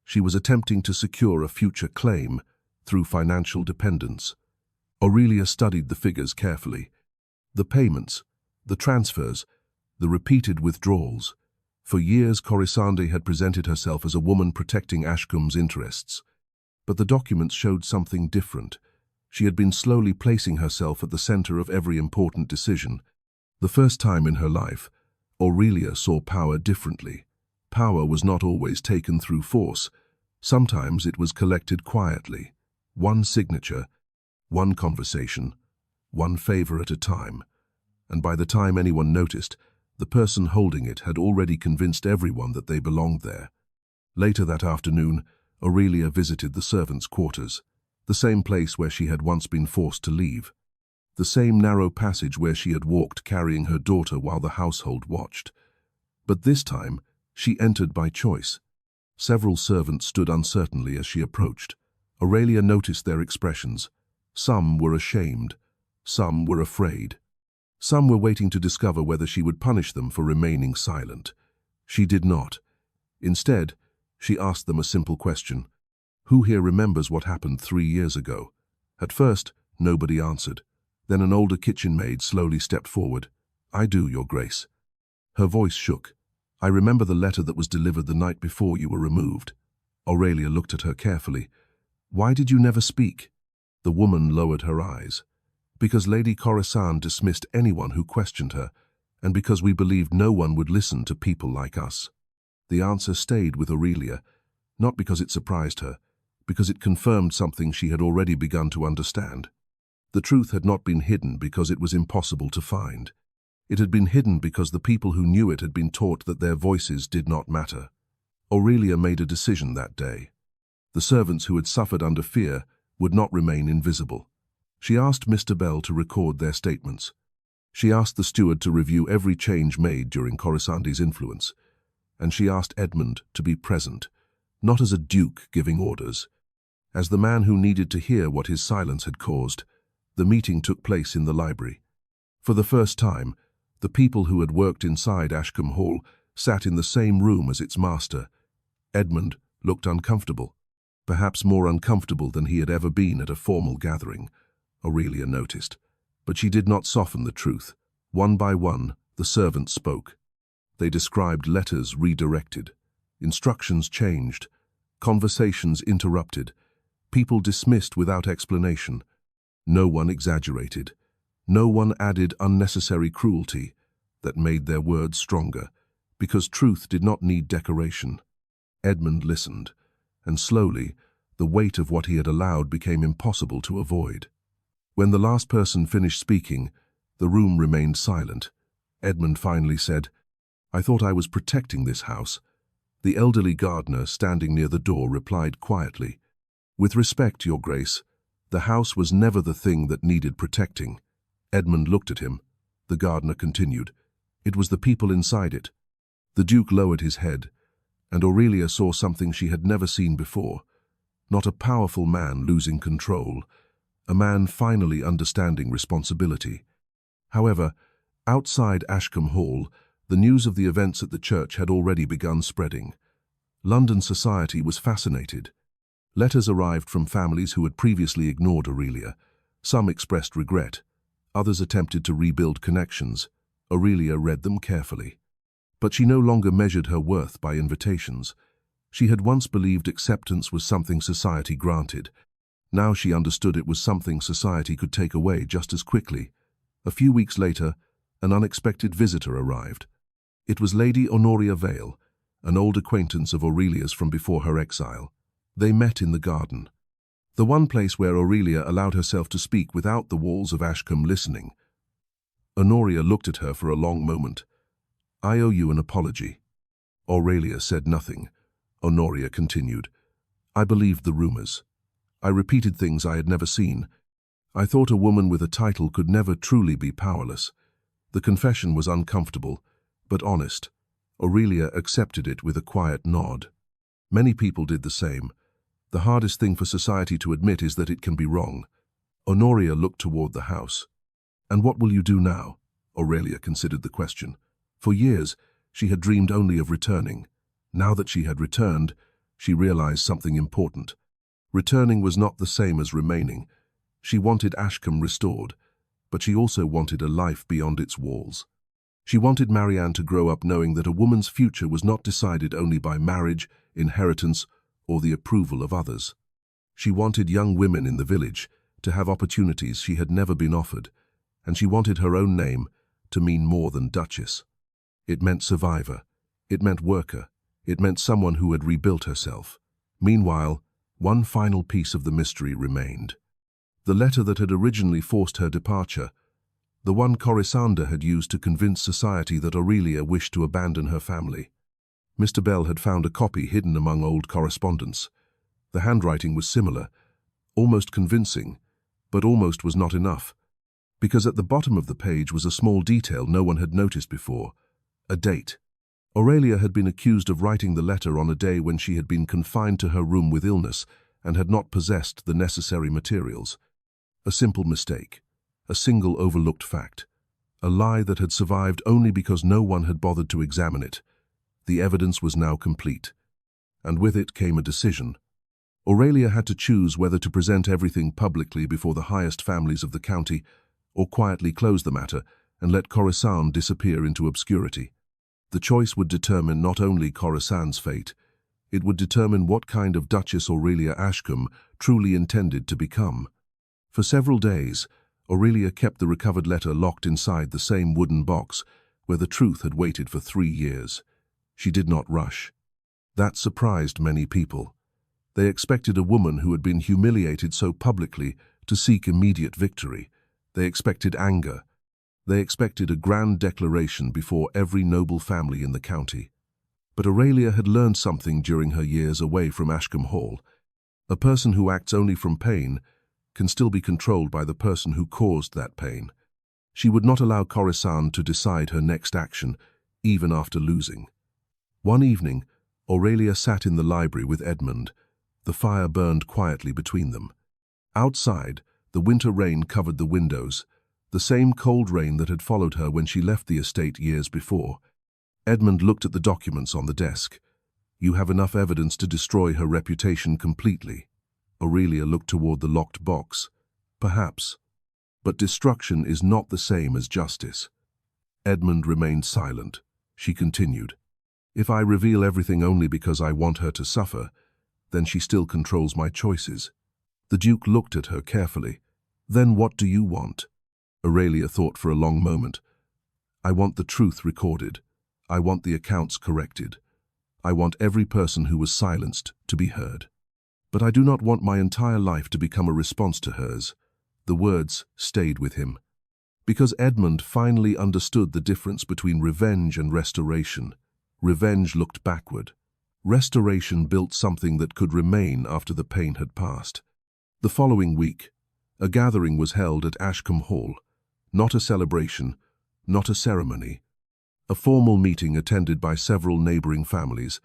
she was attempting to secure a future claim through financial dependence." Aurelia studied the figures carefully. The payments, the transfers, the repeated withdrawals. For years, Corisande had presented herself as a woman protecting Ashcombe's interests. But the documents showed something different. She had been slowly placing herself at the center of every important decision. The first time in her life, Aurelia saw power differently. Power was not always taken through force. Sometimes it was collected quietly. One signature, one conversation, one favor at a time. And by the time anyone noticed, the person holding it had already convinced everyone that they belonged there. Later that afternoon, Aurelia visited the servants' quarters, the same place where she had once been forced to leave, the same narrow passage where she had walked carrying her daughter while the household watched. But this time, she entered by choice. Several servants stood uncertainly as she approached. Aurelia noticed their expressions. Some were ashamed, some were afraid. Some were waiting to discover whether she would punish them for remaining silent. She did not. Instead, she asked them a simple question. "Who here remembers what happened 3 years ago?" At first, nobody answered. Then an older kitchen maid slowly stepped forward. "I do, Your Grace." Her voice shook. "I remember the letter that was delivered the night before you were removed." Aurelia looked at her carefully. "Why did you never speak?" The woman lowered her eyes. "Because Lady Corisande dismissed anyone who questioned her, and because we believed no one would listen to people like us." The answer stayed with Aurelia, not because it surprised her, because it confirmed something she had already begun to understand. The truth had not been hidden because it was impossible to find. It had been hidden because the people who knew it had been taught that their voices did not matter. Aurelia made a decision that day. The servants who had suffered under fear would not remain invisible. She asked Mr. Bell to record their statements. She asked the steward to review every change made during Corisande's influence. And she asked Edmund to be present, not as a duke giving orders, as the man who needed to hear what his silence had caused. The meeting took place in the library. For the first time, the people who had worked inside Ashcombe Hall sat in the same room as its master. Edmund looked uncomfortable, perhaps more uncomfortable than he had ever been at a formal gathering, Aurelia noticed. But she did not soften the truth. One by one, the servants spoke. They described letters redirected, instructions changed, conversations interrupted, people dismissed without explanation. No one exaggerated. No one added unnecessary cruelty that made their words stronger, because truth did not need decoration. Edmund listened, and slowly, the weight of what he had allowed became impossible to avoid. When the last person finished speaking, the room remained silent. Edmund finally said, "I thought I was protecting this house." The elderly gardener standing near the door replied quietly, "With respect, Your Grace, the house was never the thing that needed protecting." Edmund looked at him. The gardener continued, "It was the people inside it." The Duke lowered his head, and Aurelia saw something she had never seen before. Not a powerful man losing control, a man finally understanding responsibility. However, outside Ashcombe Hall, the news of the events at the church had already begun spreading. London society was fascinated. Letters arrived from families who had previously ignored Aurelia. Some expressed regret. Others attempted to rebuild connections. Aurelia read them carefully. But she no longer measured her worth by invitations. She had once believed acceptance was something society granted. Now she understood it was something society could take away just as quickly. A few weeks later, an unexpected visitor arrived. It was Lady Honoria Vane, an old acquaintance of Aurelia's from before her exile. They met in the garden, the one place where Aurelia allowed herself to speak without the walls of Ashcombe listening. Honoria looked at her for a long moment. "I owe you an apology." Aurelia said nothing. Honoria continued, "I believed the rumors. I repeated things I had never seen. I thought a woman with a title could never truly be powerless." The confession was uncomfortable, but honest. Aurelia accepted it with a quiet nod. Many people did the same. The hardest thing for society to admit is that it can be wrong. Honoria looked toward the house. "And what will you do now?" Aurelia considered the question. For years, she had dreamed only of returning. Now that she had returned, she realized something important. Returning was not the same as remaining. She wanted Ashcombe restored, but she also wanted a life beyond its walls. She wanted Marianne to grow up knowing that a woman's future was not decided only by marriage, inheritance, or the approval of others. She wanted young women in the village to have opportunities she had never been offered, and she wanted her own name to mean more than Duchess. It meant survivor. It meant worker. It meant someone who had rebuilt herself. Meanwhile, one final piece of the mystery remained. The letter that had originally forced her departure, the one Corisande had used to convince society that Aurelia wished to abandon her family. Mr. Bell had found a copy hidden among old correspondence. The handwriting was similar, almost convincing, but almost was not enough, because at the bottom of the page was a small detail no one had noticed before, a date. Aurelia had been accused of writing the letter on a day when she had been confined to her room with illness and had not possessed the necessary materials. A simple mistake, a single overlooked fact, a lie that had survived only because no one had bothered to examine it. The evidence was now complete, and with it came a decision. Aurelia had to choose whether to present everything publicly before the highest families of the county, or quietly close the matter and let Corisande disappear into obscurity. The choice would determine not only Corisande's fate, it would determine what kind of Duchess Aurelia Ashcombe truly intended to become. For several days, Aurelia kept the recovered letter locked inside the same wooden box where the truth had waited for 3 years. She did not rush. That surprised many people. They expected a woman who had been humiliated so publicly to seek immediate victory. They expected anger. They expected a grand declaration before every noble family in the county. But Aurelia had learned something during her years away from Ashcombe Hall. A person who acts only from pain can still be controlled by the person who caused that pain. She would not allow Corisande to decide her next action, even after losing. One evening, Aurelia sat in the library with Edmund. The fire burned quietly between them. Outside, the winter rain covered the windows, the same cold rain that had followed her when she left the estate years before. Edmund looked at the documents on the desk. You have enough evidence to destroy her reputation completely. Aurelia looked toward the locked box. Perhaps. But destruction is not the same as justice. Edmund remained silent. She continued. If I reveal everything only because I want her to suffer, then she still controls my choices. The Duke looked at her carefully. Then what do you want? Aurelia thought for a long moment. I want the truth recorded. I want the accounts corrected. I want every person who was silenced to be heard. But I do not want my entire life to become a response to hers. The words stayed with him. Because Edmund finally understood the difference between revenge and restoration. Revenge looked backward. Restoration built something that could remain after the pain had passed. The following week, a gathering was held at Ashcombe Hall. Not a celebration, not a ceremony. A formal meeting attended by several neighboring families,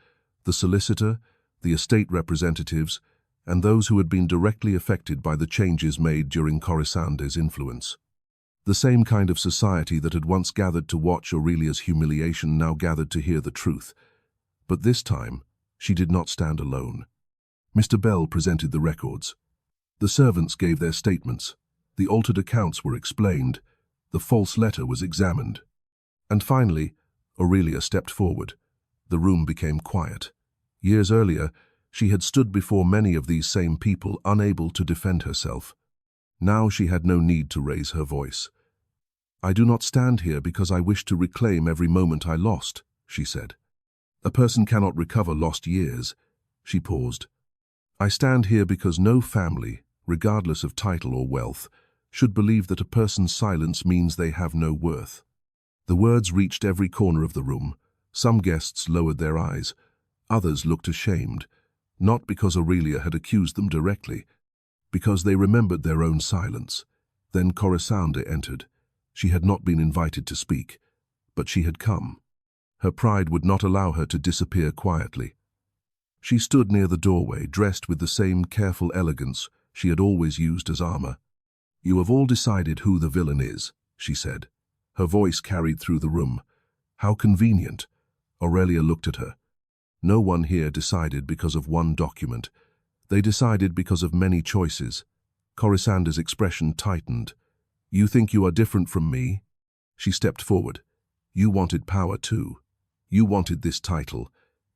the solicitor, the estate representatives, and those who had been directly affected by the changes made during Corisande's influence. The same kind of society that had once gathered to watch Aurelia's humiliation now gathered to hear the truth. But this time, she did not stand alone. Mr. Bell presented the records. The servants gave their statements. The altered accounts were explained. The false letter was examined. And finally, Aurelia stepped forward. The room became quiet. Years earlier, she had stood before many of these same people, unable to defend herself. Now she had no need to raise her voice. I do not stand here because I wish to reclaim every moment I lost, she said. A person cannot recover lost years. She paused. I stand here because no family, regardless of title or wealth, should believe that a person's silence means they have no worth. The words reached every corner of the room. Some guests lowered their eyes. Others looked ashamed, not because Aurelia had accused them directly, because they remembered their own silence. Then Corisande entered. She had not been invited to speak, but she had come. Her pride would not allow her to disappear quietly. She stood near the doorway, dressed with the same careful elegance she had always used as armor. You have all decided who the villain is, she said. Her voice carried through the room. How convenient. Aurelia looked at her. No one here decided because of one document. They decided because of many choices. Corisande's expression tightened. You think you are different from me? She stepped forward. You wanted power too. You wanted this title.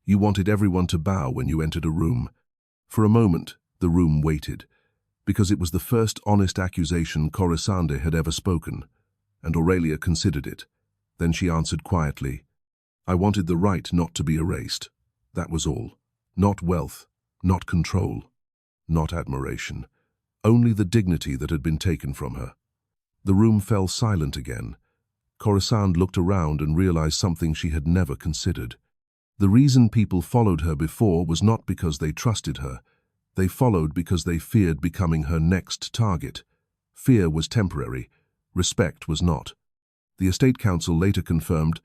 You wanted everyone to bow when you entered a room. For a moment, the room waited, because it was the first honest accusation Corisande had ever spoken, and Aurelia considered it. Then she answered quietly, I wanted the right not to be erased. That was all. Not wealth, not control, not admiration. Only the dignity that had been taken from her. The room fell silent again. Corisande looked around and realized something she had never considered. The reason people followed her before was not because they trusted her. They followed because they feared becoming her next target. Fear was temporary. Respect was not. The Estate Council later confirmed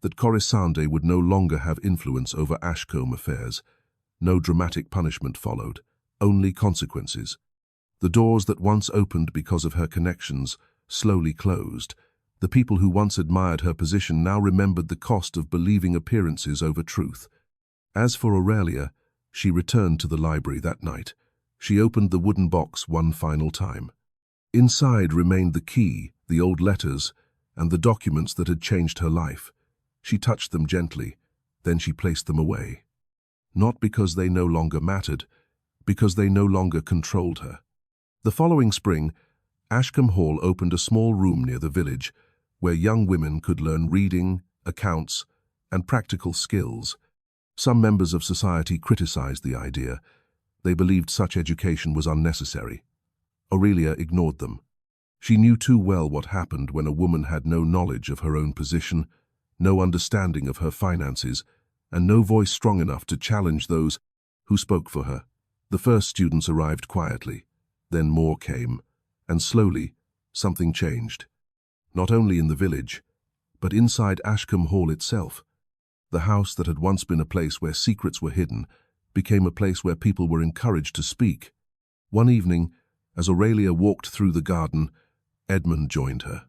that Corisande would no longer have influence over Ashcombe affairs. No dramatic punishment followed, only consequences. The doors that once opened because of her connections slowly closed. The people who once admired her position now remembered the cost of believing appearances over truth. As for Aurelia, she returned to the library that night. She opened the wooden box one final time. Inside remained the key, the old letters, and the documents that had changed her life. She touched them gently, then she placed them away. Not because they no longer mattered, because they no longer controlled her. The following spring, Ashcombe Hall opened a small room near the village, where young women could learn reading, accounts, and practical skills. Some members of society criticized the idea. They believed such education was unnecessary. Aurelia ignored them. She knew too well what happened when a woman had no knowledge of her own position, no understanding of her finances, and no voice strong enough to challenge those who spoke for her. The first students arrived quietly. Then more came, and slowly, something changed. Not only in the village, but inside Ashcombe Hall itself. The house that had once been a place where secrets were hidden became a place where people were encouraged to speak. One evening, as Aurelia walked through the garden, Edmund joined her.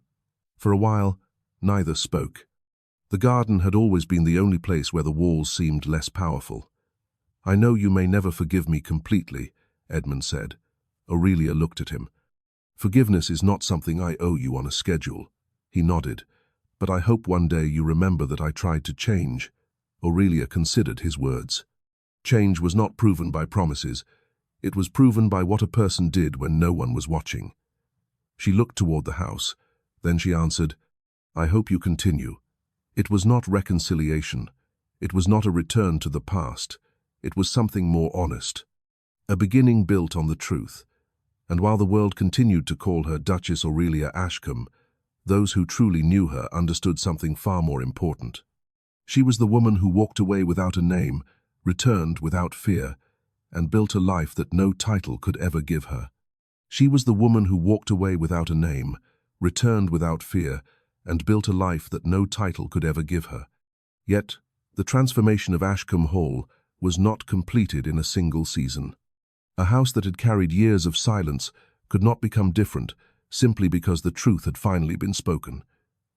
For a while, neither spoke. The garden had always been the only place where the walls seemed less powerful. "I know you may never forgive me completely," Edmund said. Aurelia looked at him. "Forgiveness is not something I owe you on a schedule." He nodded. "But I hope one day you remember that I tried to change." Aurelia considered his words. Change was not proven by promises. It was proven by what a person did when no one was watching. She looked toward the house. Then she answered, "I hope you continue." It was not reconciliation. It was not a return to the past. It was something more honest. A beginning built on the truth. And while the world continued to call her Duchess Aurelia Ashcombe, those who truly knew her understood something far more important. She was the woman who walked away without a name, returned without fear, and built a life that no title could ever give her. She was the woman who walked away without a name, returned without fear, and built a life that no title could ever give her. Yet, the transformation of Ashcombe Hall was not completed in a single season. A house that had carried years of silence could not become different simply because the truth had finally been spoken.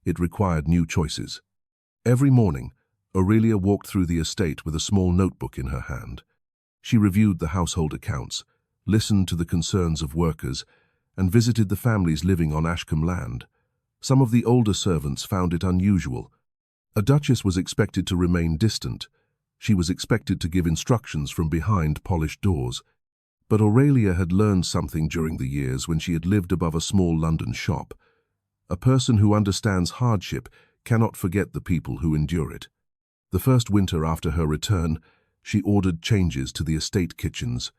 It required new choices. Every morning, Aurelia walked through the estate with a small notebook in her hand. She reviewed the household accounts, listened to the concerns of workers, and visited the families living on Ashcombe land. Some of the older servants found it unusual. A duchess was expected to remain distant. She was expected to give instructions from behind polished doors. But Aurelia had learned something during the years when she had lived above a small London shop. A person who understands hardship cannot forget the people who endure it. The first winter after her return, she ordered changes to the estate kitchens.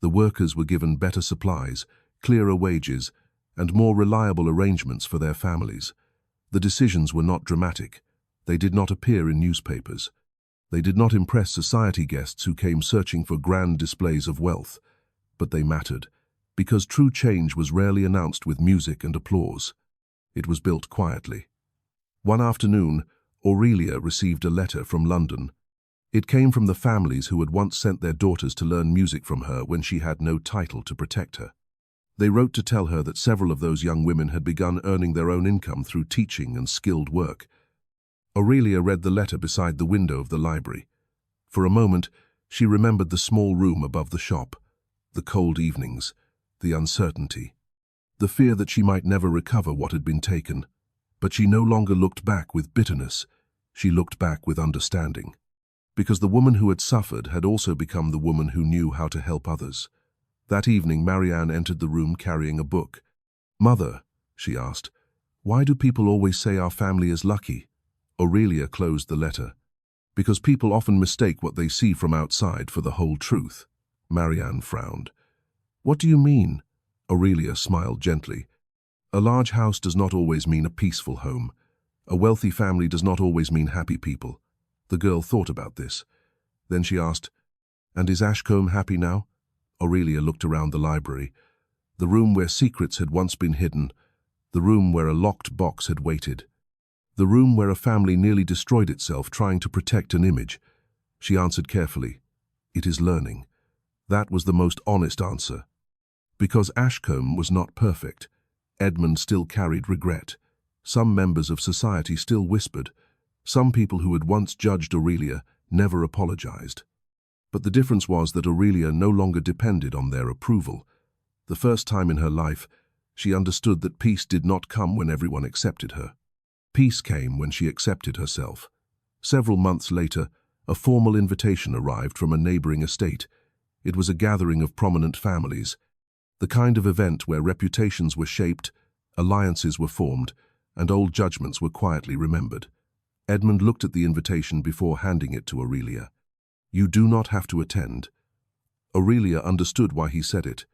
The workers were given better supplies, clearer wages, and more reliable arrangements for their families. The decisions were not dramatic. They did not appear in newspapers. They did not impress society guests who came searching for grand displays of wealth. But they mattered, because true change was rarely announced with music and applause. It was built quietly. One afternoon, Aurelia received a letter from London. It came from the families who had once sent their daughters to learn music from her when she had no title to protect her. They wrote to tell her that several of those young women had begun earning their own income through teaching and skilled work. Aurelia read the letter beside the window of the library. For a moment, she remembered the small room above the shop, the cold evenings, the uncertainty, the fear that she might never recover what had been taken. But she no longer looked back with bitterness. She looked back with understanding. Because the woman who had suffered had also become the woman who knew how to help others. That evening, Marianne entered the room carrying a book. "Mother," she asked, "why do people always say our family is lucky?" Aurelia closed the letter. "Because people often mistake what they see from outside for the whole truth." Marianne frowned. "What do you mean?" Aurelia smiled gently. "A large house does not always mean a peaceful home. A wealthy family does not always mean happy people." The girl thought about this. Then she asked, "And is Ashcombe happy now?" Aurelia looked around the library, the room where secrets had once been hidden, the room where a locked box had waited, the room where a family nearly destroyed itself trying to protect an image. She answered carefully, "It is learning." That was the most honest answer. Because Ashcombe was not perfect, Edmund still carried regret. Some members of society still whispered. Some people who had once judged Aurelia never apologized. But the difference was that Aurelia no longer depended on their approval. The first time in her life, she understood that peace did not come when everyone accepted her. Peace came when she accepted herself. Several months later, a formal invitation arrived from a neighboring estate. It was a gathering of prominent families, the kind of event where reputations were shaped, alliances were formed, and old judgments were quietly remembered. Edmund looked at the invitation before handing it to Aurelia. "You do not have to attend." Aurelia understood why he said it.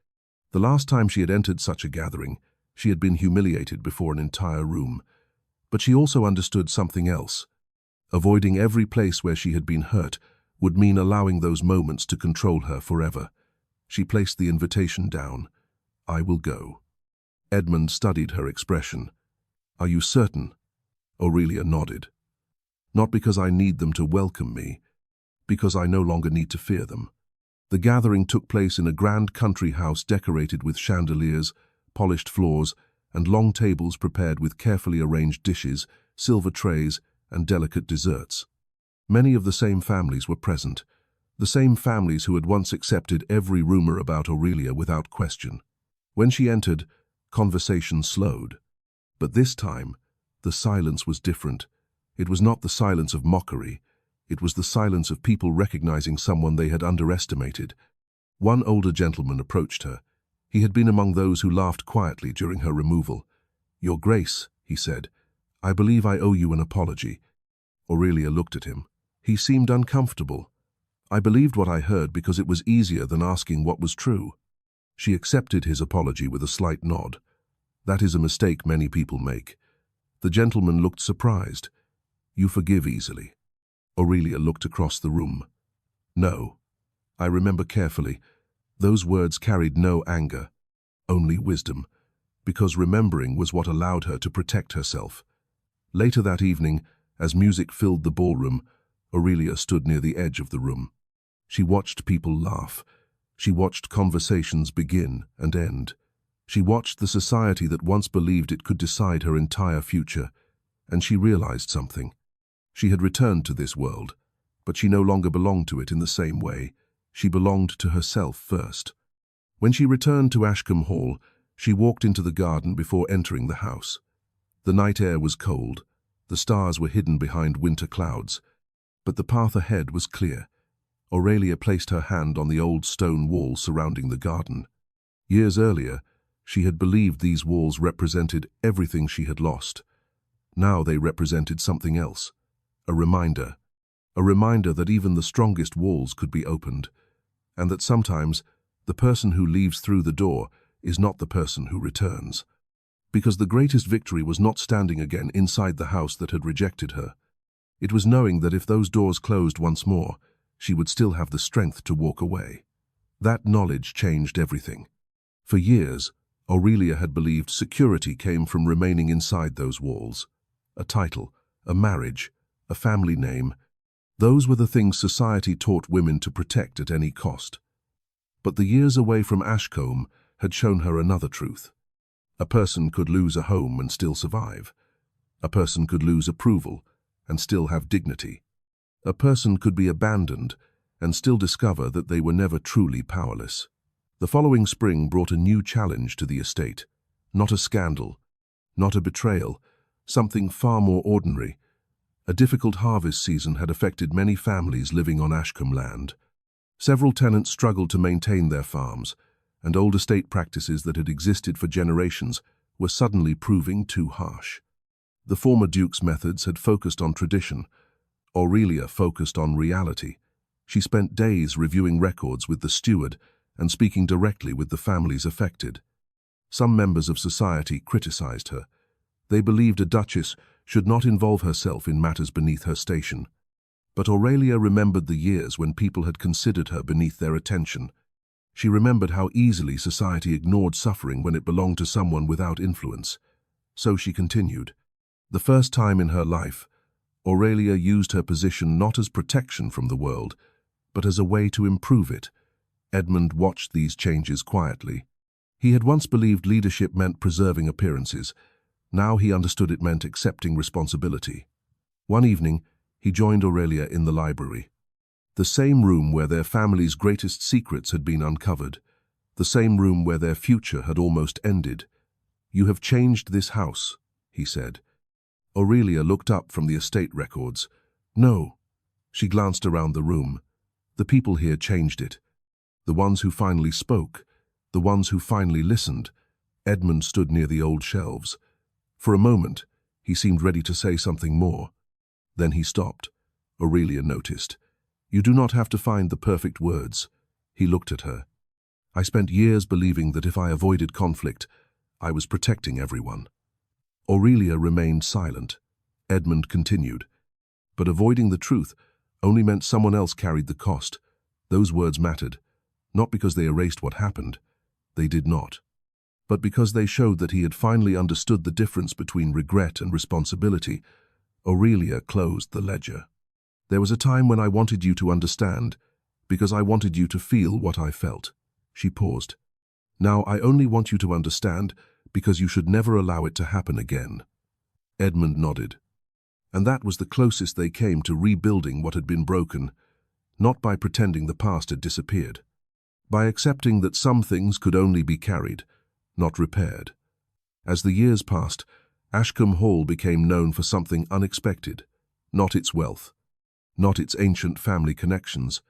The last time she had entered such a gathering, she had been humiliated before an entire room. But she also understood something else. Avoiding every place where she had been hurt would mean allowing those moments to control her forever. She placed the invitation down. "I will go." Edmund studied her expression. "Are you certain?" Aurelia nodded. "Not because I need them to welcome me, because I no longer need to fear them." The gathering took place in a grand country house decorated with chandeliers, polished floors, and long tables prepared with carefully arranged dishes, silver trays, and delicate desserts. Many of the same families were present, the same families who had once accepted every rumor about Aurelia without question. When she entered, conversation slowed. But this time, the silence was different. It was not the silence of mockery. It was the silence of people recognizing someone they had underestimated. One older gentleman approached her. He had been among those who laughed quietly during her removal. "Your Grace," he said, "I believe I owe you an apology." Aurelia looked at him. He seemed uncomfortable. "I believed what I heard because it was easier than asking what was true." She accepted his apology with a slight nod. That is a mistake many people make. The gentleman looked surprised. "You forgive easily." Aurelia looked across the room. "No. I remember carefully. Those words carried no anger, only wisdom, because remembering was what allowed her to protect herself. Later that evening, as music filled the ballroom, Aurelia stood near the edge of the room. She watched people laugh. She watched conversations begin and end. She watched the society that once believed it could decide her entire future, and she realized something. She had returned to this world, but she no longer belonged to it in the same way. She belonged to herself first. When she returned to Ashcombe Hall, she walked into the garden before entering the house. The night air was cold. The stars were hidden behind winter clouds. But the path ahead was clear. Aurelia placed her hand on the old stone wall surrounding the garden. Years earlier, she had believed these walls represented everything she had lost. Now they represented something else. A reminder that even the strongest walls could be opened, and that sometimes the person who leaves through the door is not the person who returns. Because the greatest victory was not standing again inside the house that had rejected her. It was knowing that if those doors closed once more, she would still have the strength to walk away. That knowledge changed everything. For years, Aurelia had believed security came from remaining inside those walls. A title, a marriage, a family name. Those were the things society taught women to protect at any cost. But the years away from Ashcombe had shown her another truth. A person could lose a home and still survive. A person could lose approval and still have dignity. A person could be abandoned and still discover that they were never truly powerless. The following spring brought a new challenge to the estate. Not a scandal, not a betrayal, something far more ordinary. A difficult harvest season had affected many families living on Ashcombe land. Several tenants struggled to maintain their farms, and old estate practices that had existed for generations were suddenly proving too harsh. The former Duke's methods had focused on tradition. Aurelia focused on reality. She spent days reviewing records with the steward and speaking directly with the families affected. Some members of society criticized her. They believed a duchess should not involve herself in matters beneath her station. But Aurelia remembered the years when people had considered her beneath their attention. She remembered how easily society ignored suffering when it belonged to someone without influence. So she continued. The first time in her life, Aurelia used her position not as protection from the world, but as a way to improve it. Edmund watched these changes quietly. He had once believed leadership meant preserving appearances. Now he understood it meant accepting responsibility. One evening, he joined Aurelia in the library. The same room where their family's greatest secrets had been uncovered. The same room where their future had almost ended. "You have changed this house," he said. Aurelia looked up from the estate records. "No." She glanced around the room. "The people here changed it. The ones who finally spoke. The ones who finally listened." Edmund stood near the old shelves. For a moment, he seemed ready to say something more. Then he stopped. Aurelia noticed. "You do not have to find the perfect words." He looked at her. "I spent years believing that if I avoided conflict, I was protecting everyone." Aurelia remained silent. Edmund continued. "But avoiding the truth only meant someone else carried the cost. Those words mattered, not because they erased what happened. They did not. But because they showed that he had finally understood the difference between regret and responsibility." Aurelia closed the ledger. "There was a time when I wanted you to understand, because I wanted you to feel what I felt." She paused. "Now I only want you to understand, because you should never allow it to happen again." Edmund nodded. And that was the closest they came to rebuilding what had been broken, not by pretending the past had disappeared, by accepting that some things could only be carried, not repaired. As the years passed, Ashcombe Hall became known for something unexpected, not its wealth, not its ancient family connections,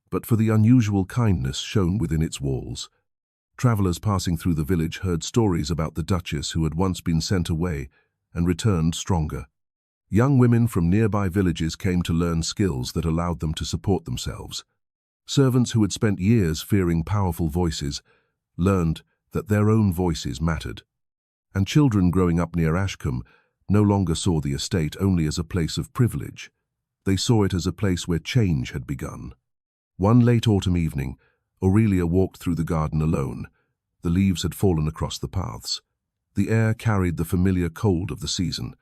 but for the unusual kindness shown within its walls. Travellers passing through the village heard stories about the Duchess who had once been sent away and returned stronger. Young women from nearby villages came to learn skills that allowed them to support themselves. Servants who had spent years fearing powerful voices learned that their own voices mattered. And children growing up near Ashcombe no longer saw the estate only as a place of privilege. They saw it as a place where change had begun. One late autumn evening, Aurelia walked through the garden alone. The leaves had fallen across the paths. The air carried the familiar cold of the season.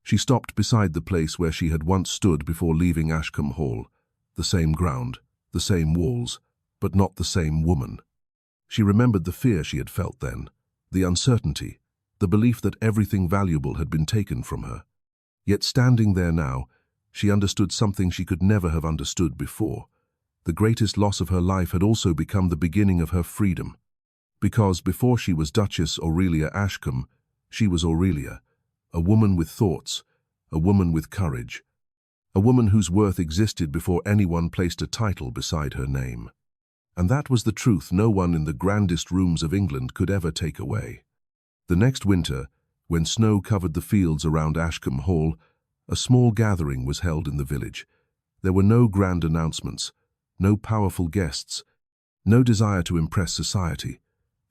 She stopped beside the place where she had once stood before leaving Ashcombe Hall. The same ground, the same walls, but not the same woman. She remembered the fear she had felt then, the uncertainty, the belief that everything valuable had been taken from her. Yet standing there now, she understood something she could never have understood before. The greatest loss of her life had also become the beginning of her freedom. Because before she was Duchess Aurelia Ashcombe, she was Aurelia, a woman with thoughts, a woman with courage, a woman whose worth existed before anyone placed a title beside her name. And that was the truth no one in the grandest rooms of England could ever take away. The next winter, when snow covered the fields around Ashcombe Hall, a small gathering was held in the village. There were no grand announcements, no powerful guests, no desire to impress society,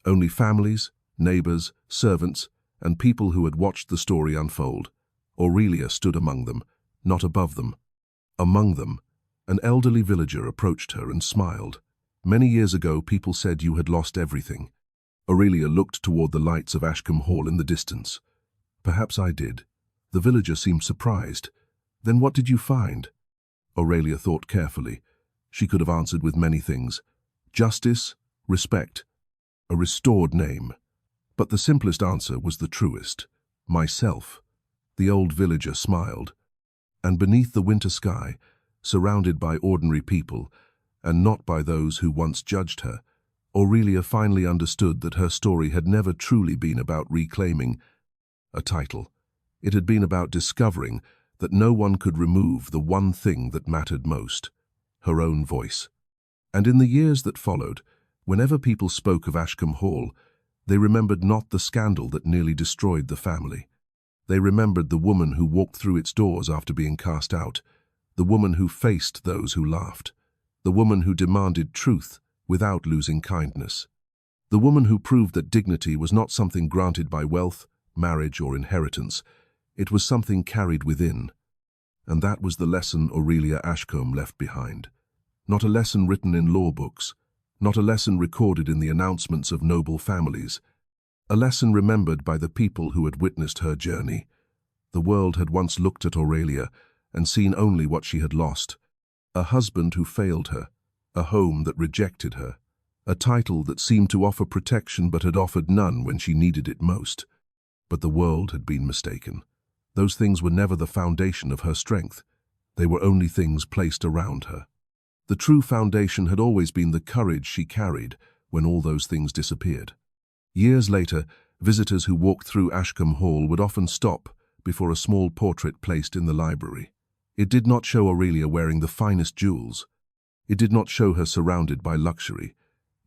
only families, neighbours, servants, and people who had watched the story unfold. Aurelia stood among them, not above them. Among them, an elderly villager approached her and smiled. Many years ago, people said you had lost everything. Aurelia looked toward the lights of Ashcombe Hall in the distance. Perhaps I did. The villager seemed surprised. Then what did you find? Aurelia thought carefully. She could have answered with many things. Justice, respect, a restored name. But the simplest answer was the truest. Myself. The old villager smiled. And beneath the winter sky, surrounded by ordinary people, and not by those who once judged her, Aurelia finally understood that her story had never truly been about reclaiming a title. It had been about discovering that no one could remove the one thing that mattered most, her own voice. And in the years that followed, whenever people spoke of Ashcombe Hall, they remembered not the scandal that nearly destroyed the family. They remembered the woman who walked through its doors after being cast out, the woman who faced those who laughed, the woman who demanded truth without losing kindness, the woman who proved that dignity was not something granted by wealth, marriage, or inheritance. It was something carried within. And that was the lesson Aurelia Ashcombe left behind. Not a lesson written in law books, not a lesson recorded in the announcements of noble families, a lesson remembered by the people who had witnessed her journey. The world had once looked at Aurelia and seen only what she had lost: a husband who failed her, a home that rejected her, a title that seemed to offer protection but had offered none when she needed it most. But the world had been mistaken. Those things were never the foundation of her strength. They were only things placed around her. The true foundation had always been the courage she carried when all those things disappeared. Years later, visitors who walked through Ashcombe Hall would often stop before a small portrait placed in the library. It did not show Aurelia wearing the finest jewels. It did not show her surrounded by luxury.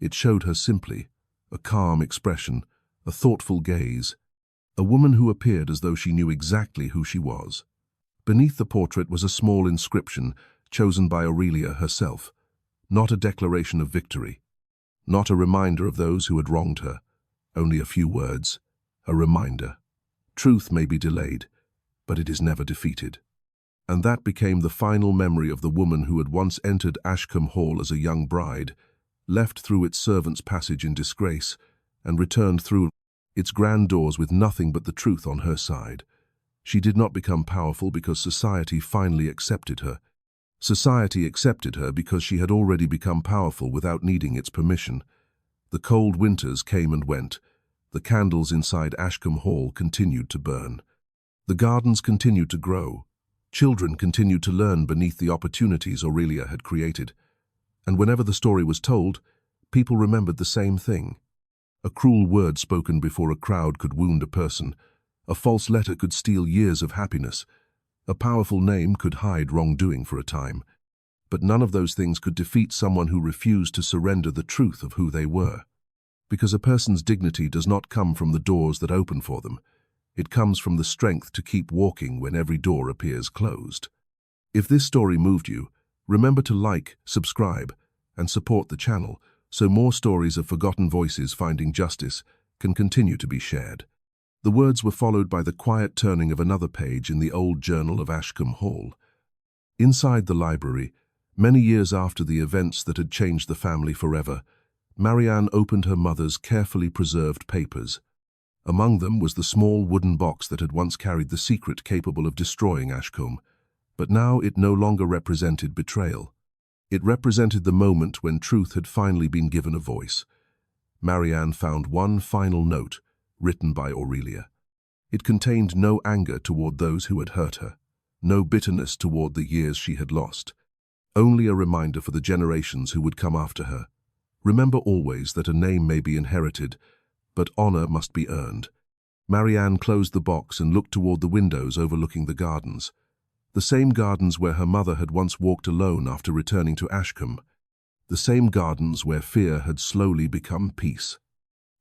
It showed her simply, a calm expression, a thoughtful gaze, a woman who appeared as though she knew exactly who she was. Beneath the portrait was a small inscription chosen by Aurelia herself, not a declaration of victory, not a reminder of those who had wronged her, only a few words, a reminder. Truth may be delayed, but it is never defeated. And that became the final memory of the woman who had once entered Ashcombe Hall as a young bride, left through its servants' passage in disgrace, and returned through its grand doors with nothing but the truth on her side. She did not become powerful because society finally accepted her. Society accepted her because she had already become powerful without needing its permission. The cold winters came and went. The candles inside Ashcombe Hall continued to burn. The gardens continued to grow. Children continued to learn beneath the opportunities Aurelia had created. And whenever the story was told, people remembered the same thing. A cruel word spoken before a crowd could wound a person. A false letter could steal years of happiness. A powerful name could hide wrongdoing for a time. But none of those things could defeat someone who refused to surrender the truth of who they were. Because a person's dignity does not come from the doors that open for them. It comes from the strength to keep walking when every door appears closed. If this story moved you, remember to like, subscribe, and support the channel so more stories of forgotten voices finding justice can continue to be shared. The words were followed by the quiet turning of another page in the old journal of Ashcombe Hall. Inside the library, many years after the events that had changed the family forever, Marianne opened her mother's carefully preserved papers. Among them was the small wooden box that had once carried the secret capable of destroying Ashcombe, but now it no longer represented betrayal. It represented the moment when truth had finally been given a voice. Marianne found one final note, written by Aurelia. It contained no anger toward those who had hurt her, no bitterness toward the years she had lost, only a reminder for the generations who would come after her. Remember always that a name may be inherited, but honor must be earned. Marianne closed the box and looked toward the windows overlooking the gardens. The same gardens where her mother had once walked alone after returning to Ashcombe. The same gardens where fear had slowly become peace.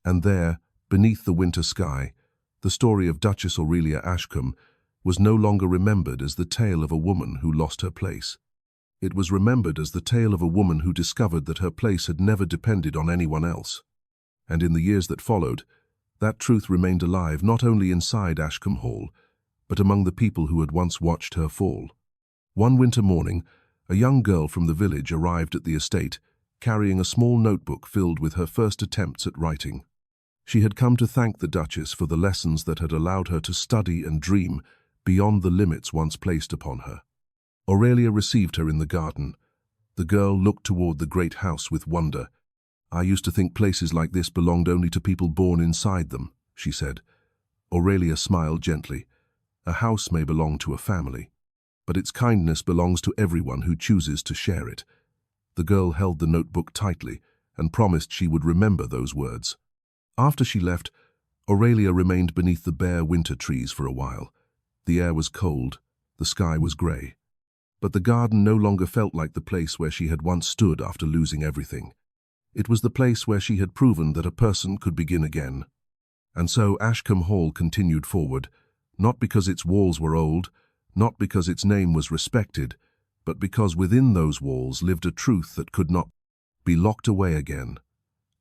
And there, beneath the winter sky, the story of Duchess Aurelia Ashcombe was no longer remembered as the tale of a woman who lost her place. It was remembered as the tale of a woman who discovered that her place had never depended on anyone else. And in the years that followed, that truth remained alive not only inside Ashcombe Hall, but among the people who had once watched her fall. One winter morning, a young girl from the village arrived at the estate, carrying a small notebook filled with her first attempts at writing. She had come to thank the Duchess for the lessons that had allowed her to study and dream beyond the limits once placed upon her. Aurelia received her in the garden. The girl looked toward the great house with wonder. "I used to think places like this belonged only to people born inside them," she said. Aurelia smiled gently. "A house may belong to a family, but its kindness belongs to everyone who chooses to share it." The girl held the notebook tightly and promised she would remember those words. After she left, Aurelia remained beneath the bare winter trees for a while. The air was cold, the sky was grey. But the garden no longer felt like the place where she had once stood after losing everything. It was the place where she had proven that a person could begin again. And so Ashcombe Hall continued forward, not because its walls were old, not because its name was respected, but because within those walls lived a truth that could not be locked away again.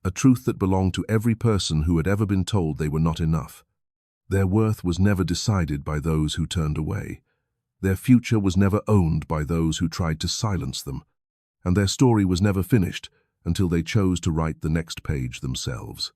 A truth that belonged to every person who had ever been told they were not enough. Their worth was never decided by those who turned away. Their future was never owned by those who tried to silence them. And their story was never finished until they chose to write the next page themselves.